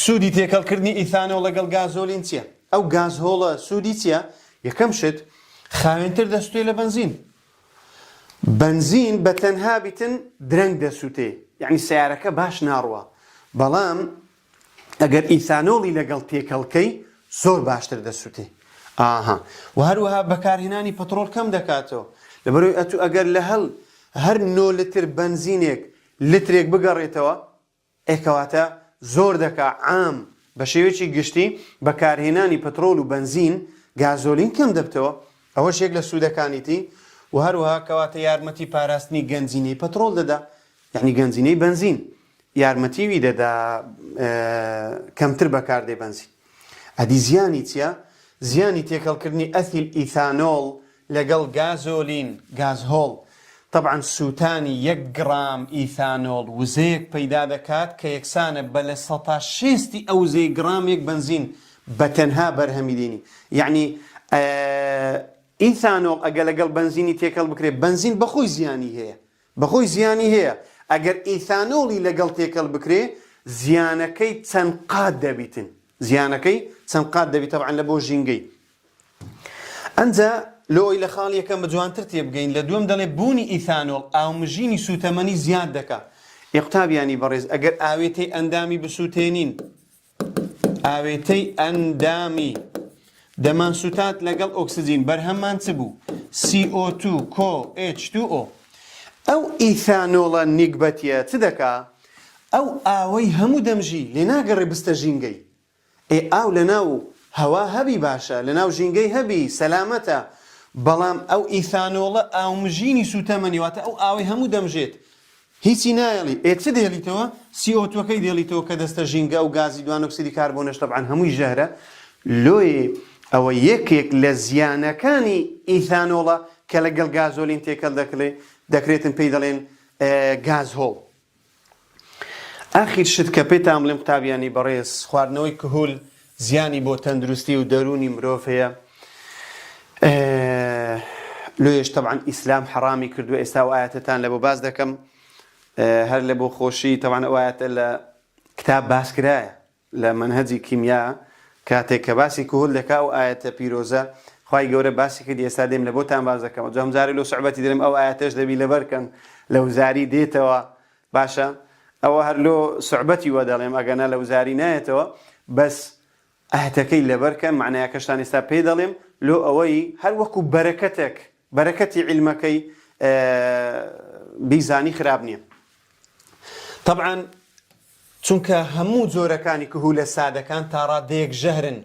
سوودی تێکەڵکردنی ئیثانۆڵ لەگەڵ گازۆلین چییە؟ ئەو گازهۆڵە سوودی چییە؟ یەکەم شت خاوێنتر دەسوتێ لە بنزین بە تەنها بیتن درەنگ دەسووتێ یعنی سیارەکە باش ناڕوە بەڵام ئەگەر ئیثانۆڵی لەگەڵ تێکەڵکەی زۆر باشتر دەسووتێ و هەروەها بەکارهێنانی پەترۆڵ کەم دەکاتەوە لەبەرەوەی ئەگەر لە هەر 9 لتر بنزینێک لترێک بگەڕێتەوە ئێکەواتە زۆر دەکا عام بە شێوەیەکی گشتی بەکارهێنانی پەترۆڵ و بنزین گازۆلین کەم دەبتەوە ئەوەش یەک لە سوودەکانیتی و هەروەها کەواتە یارمەتی پاراستنی گەنجینەی پەترۆڵ دەدا یعنی گەنجینەی بنزین یارمەتیوی دەدا کەمتر بەکاردێ بنزین ئەدی زیانی چییە؟ زیانی تێکەڵکردنی ئەثیل ئیثانۆڵ لەگەڵ گازۆلین گازهۆڵ طبعاً سووتانی 1 گرام ئیثانۆڵ وزەیەک پەیدا دەکات کە یەکسانە بە لە 160 ئەو وزەی گرامێک بنزین بە تەنها بەرهەمی دێنی یعنی ئیثانۆڵ ئەگە لەگەڵ بنزینی تێکەڵ بکرێت بنزین بەخۆی زیانی هەیە ئەگەر ئیثانۆڵی لەگەڵ تێکەڵ بکرێ زیانەکەی چەند قات دەبیت طبعاً لە بۆ ژینگەی ئەنجا لۆی لە خاڵ یەکەم بە جوانتر تێبگەین لە دووەم دەڵێ بوونی ئیثانۆڵ ئاومژینی سوتەمەنی زیاد دەکات قوتابیانی بەڕێز ئەگەر ئاوێتەی ئەندامی بسووتێنین ئاوێتەی ئەندامی دەمان سوتات لەگەڵ ئۆکسجین بەرهەممان چ بوو CO2 COH2O ئەو ئیثانۆڵە نیگبەتیە چ دەکا ئەو ئاوەی هەموو دەمژی لێ ناگەڕێ بستە ژینگەی ئاو لەناو هەوا هەبی باشە لەناو ژینگەی هەبی سەلامەتە بەڵام ئەو ئیثانۆڵە ئاومژینی سوتەمەنی واتە ئەو ئاوەی هەموو دەمژێت هیچی نایەڵی چ دێڵیتەوە CO2ەکەی دێڵیتەوە کە دەستە ژینگە و گازی دوان ئۆکسیدی کاربۆنەش طبعاً هەمووی ژەهرە لۆی ئەوە یەکێک لە زیانەکانی ئیثانۆڵە کە لەگەڵ گازۆلین تێکەڵ دەکرێتن پێی دەڵێن گازهۆڵ ئاخیر شت کە پێتان بڵێم قوتابیانی بەڕێز خواردنەوەی کهول زیانی بۆ تەندروستی و دەرونی مرۆڤ هەیە لۆیش طبعاً ئیسلام حەرامی کردووە ئێستا و ئاەتەتان لە بۆ باز دەکەم هەر لە بۆ خۆشی طبعاً ئەو ئاەتە لە کتاب باس کرایە لە منهەجی کیمیا کاتێک کە باسی کهول دەکا و ئاەتە پیرۆزە خوای گەورە باسی کردی ئێستا دێم لە بۆتان باز دەکەم جامجارێ لۆ سوعبەتی دەرم ئەو ئاەتەش دەبی لەبەرکەن لە وزاری دێتەوە باشە ئەوە هەر لۆ سوعبەتی وە دەڵێم ئەگەنە لە وزاری نایەتەوە بەس ئاەتەکەی لەبەرکە معنایەکەشتان ئێستا پێ دەڵێم لۆ ئەوەی هەر وەکو بەرەکەتی عیلمەکەی بیزانی خراب نییە طبعاً چونکە هەموو جۆرەکانی کهولە سادەکان تا ڕادەیەک ژەهرن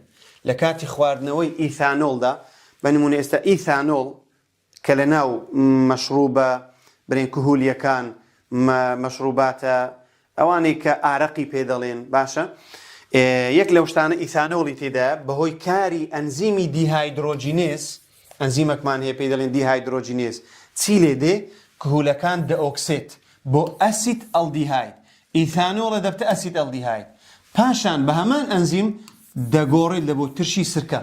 لە کاتی خواردنەوەی ئیثانۆڵدا بە نمونە ئێستا ئیثانۆڵ کە لە ناو مەشروبە برێن کهولیەکان مەشروباتە ئەوانەی کە ئارەقی پێ دەڵێن باشە یەک لەو شتانە ئیثانۆڵی تێدا بەهۆی کاری ئەنزیمی دیهایدرۆجینێز ئەنزیمەکمان هەیە پێی دەڵێن دیهایدرۆجینێز چی لێ دێ کهولەکان دەئۆکسێت بۆ ئەسید ئەڵدیهاید ئیثانۆڵە دەبتە ئەسید ئەڵدیهاید پاشان بە هەمان ئەنزیم دەگۆڕێت لە بۆ ترشی سرکە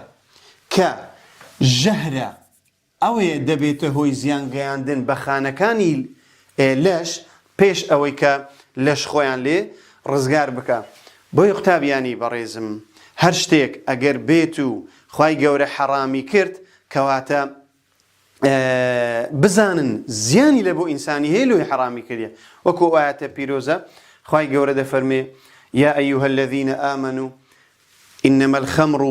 کە ژەهرە ئەوەیە دەبێتە هۆی زیان گەیاندن بە خانەکانی لەش پێش ئەوەی کە لەش خۆیان لێ ڕزگار بکە بۆی قوتابیانی بەڕێزم هەر شتێک ئەگەر بێت و خوای گەورە حەرامی کرد کەواتە بزانن زیانی لە بۆ ئینسانی هەیە لۆی حەرامی کردیە وەکو ئاەتە پیرۆزە خوای گەورە دەفەرمێ یا ئەیوهە الذین ئامنوا إنما الخمر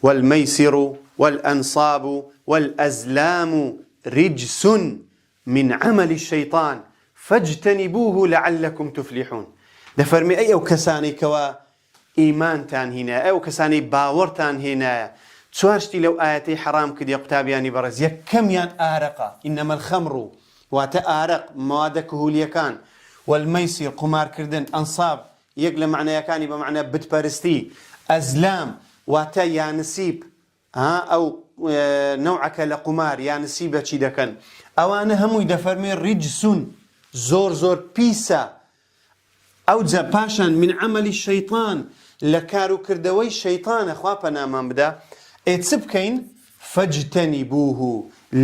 والميسر والأنصاب والأزلام رجس من عمل الشيطان فاجتنبوه لعلكم تفلحون دەفەرمی ئەی ئەو کەسانەی کەوا ئیمانتان هێنایە ئەو کەسانەی باوەڕتان هێنایە چوار شتی لەو ئاەتەی حەرام کردی قوتابیانی بەڕێز یەکەمیان ئارەقە ئینەمە الخەمر واتە ئارەق موادە کهولیەکان والمەیسیر قومارکردن ئەنساب یەک لە معنایەکانی بە معنە بتپەرستی ئەزلام واتە یانسیب ئەو نەوعەکە لە قومار یانسیبە چی دەکەن ئەوانە هەمووی دەفەرمێ ڕیجسون زۆر پیسە ئەو جا پاشان من عملی شەیطان لە کار و کردەوەی شەیطانە خوا پەنامان بدە چ بکەین فەجتەنیبوه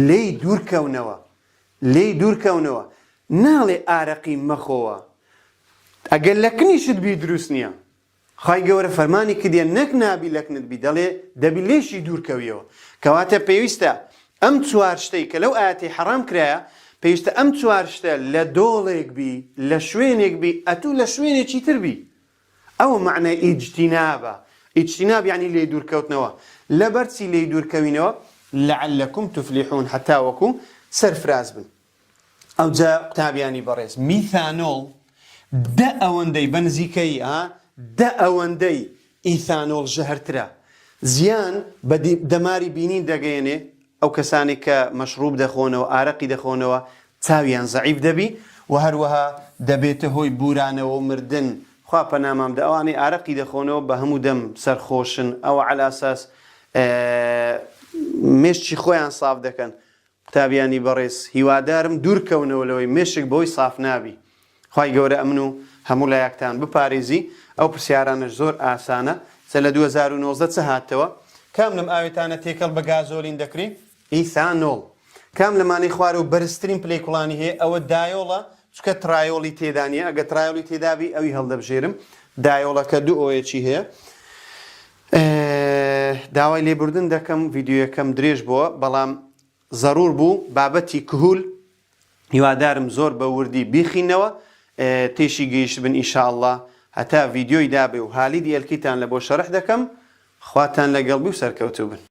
لێی دوورکەونەوە ناڵێ ئارەقی مەخۆوە ئەگەر لەکنیشت بی دروست نییە خوای گەورە فەرمانی کردیە نەک نابی لەکنت بی دەڵێ دەبی لێشی دوورکەویەوە کەواتە پێویستە ئەم چوار شتەی کە لەو ئاەتی حەرام کرایە پێویستە ئەم چوار شتە لە دۆڵێک بی لە شوێنێک بی ئەتوو لە شوێنێکی تر بی ئەوە معنای ئیجتینابە ئیجتیناب یعنی لێ دوورکەوتنەوە لەبەرچی لێ دوورکەوینەوە لعلكم تفلحون حتا وەکو سەرفراز بن ئەو جا قوتابیانی بەڕێز میثانۆڵ دە ئەوەندەی بەنزیکەی دە ئەوەندەی ئیثانۆڵ ژەهرترە زیان بە دەماری بینین دەگەیەنێ ئەو کەسانی کە مەشروب دەخۆنەوە ئارەقی دەخۆنەوە چاویان زەعیف دەبی و هەروەها دەبێتە هۆی بورانەوە و مردن خوا پەنامان بدە ئەوانەی ئارەقی دەخۆنەوە بە هەموو دەم سەرخۆشن ئەوە عەلە ئەساس مێشکی خۆیان ساف دەکەن قوتابیانی بەڕێز هیوادارم دوورکەونەوە لەوەی مێشک بۆی ساف نابی خوای گەورە ئەمن و هەموو لایەکتان بپارێزی ئەو پرسیارانش زۆر ئاسانە سە لە 2019 چه هاتەوە کام لەم ئاوێتانە تێکەڵ بە گازۆلین دەکرێت ئیثانۆڵ کام لەمانەی خوارە و بەرزترین پلەیکوڵانی هەیە ئەوە دایۆڵە چکە ترایۆڵی تێدا نیە ئەگە ترایۆڵی تێدابی ئەوی هەڵدەبژێرم دایۆڵەکە دوو ئۆیەکی هەیە داوای لێبوردن دەکەم ڤیدیۆیەکەم درێژ بووە بەڵام زەرور بوو بابەتی کهول هیوادارم زۆر بە وردی بیخینەوە تێشی گەیشت بن ئینشاءالله هەتا ڤیدیۆی دابێ و حالی دیەلکیتان لە بۆ شەرح دەکەم خواتان لەگەڵ بی و سەرکەوتوو بن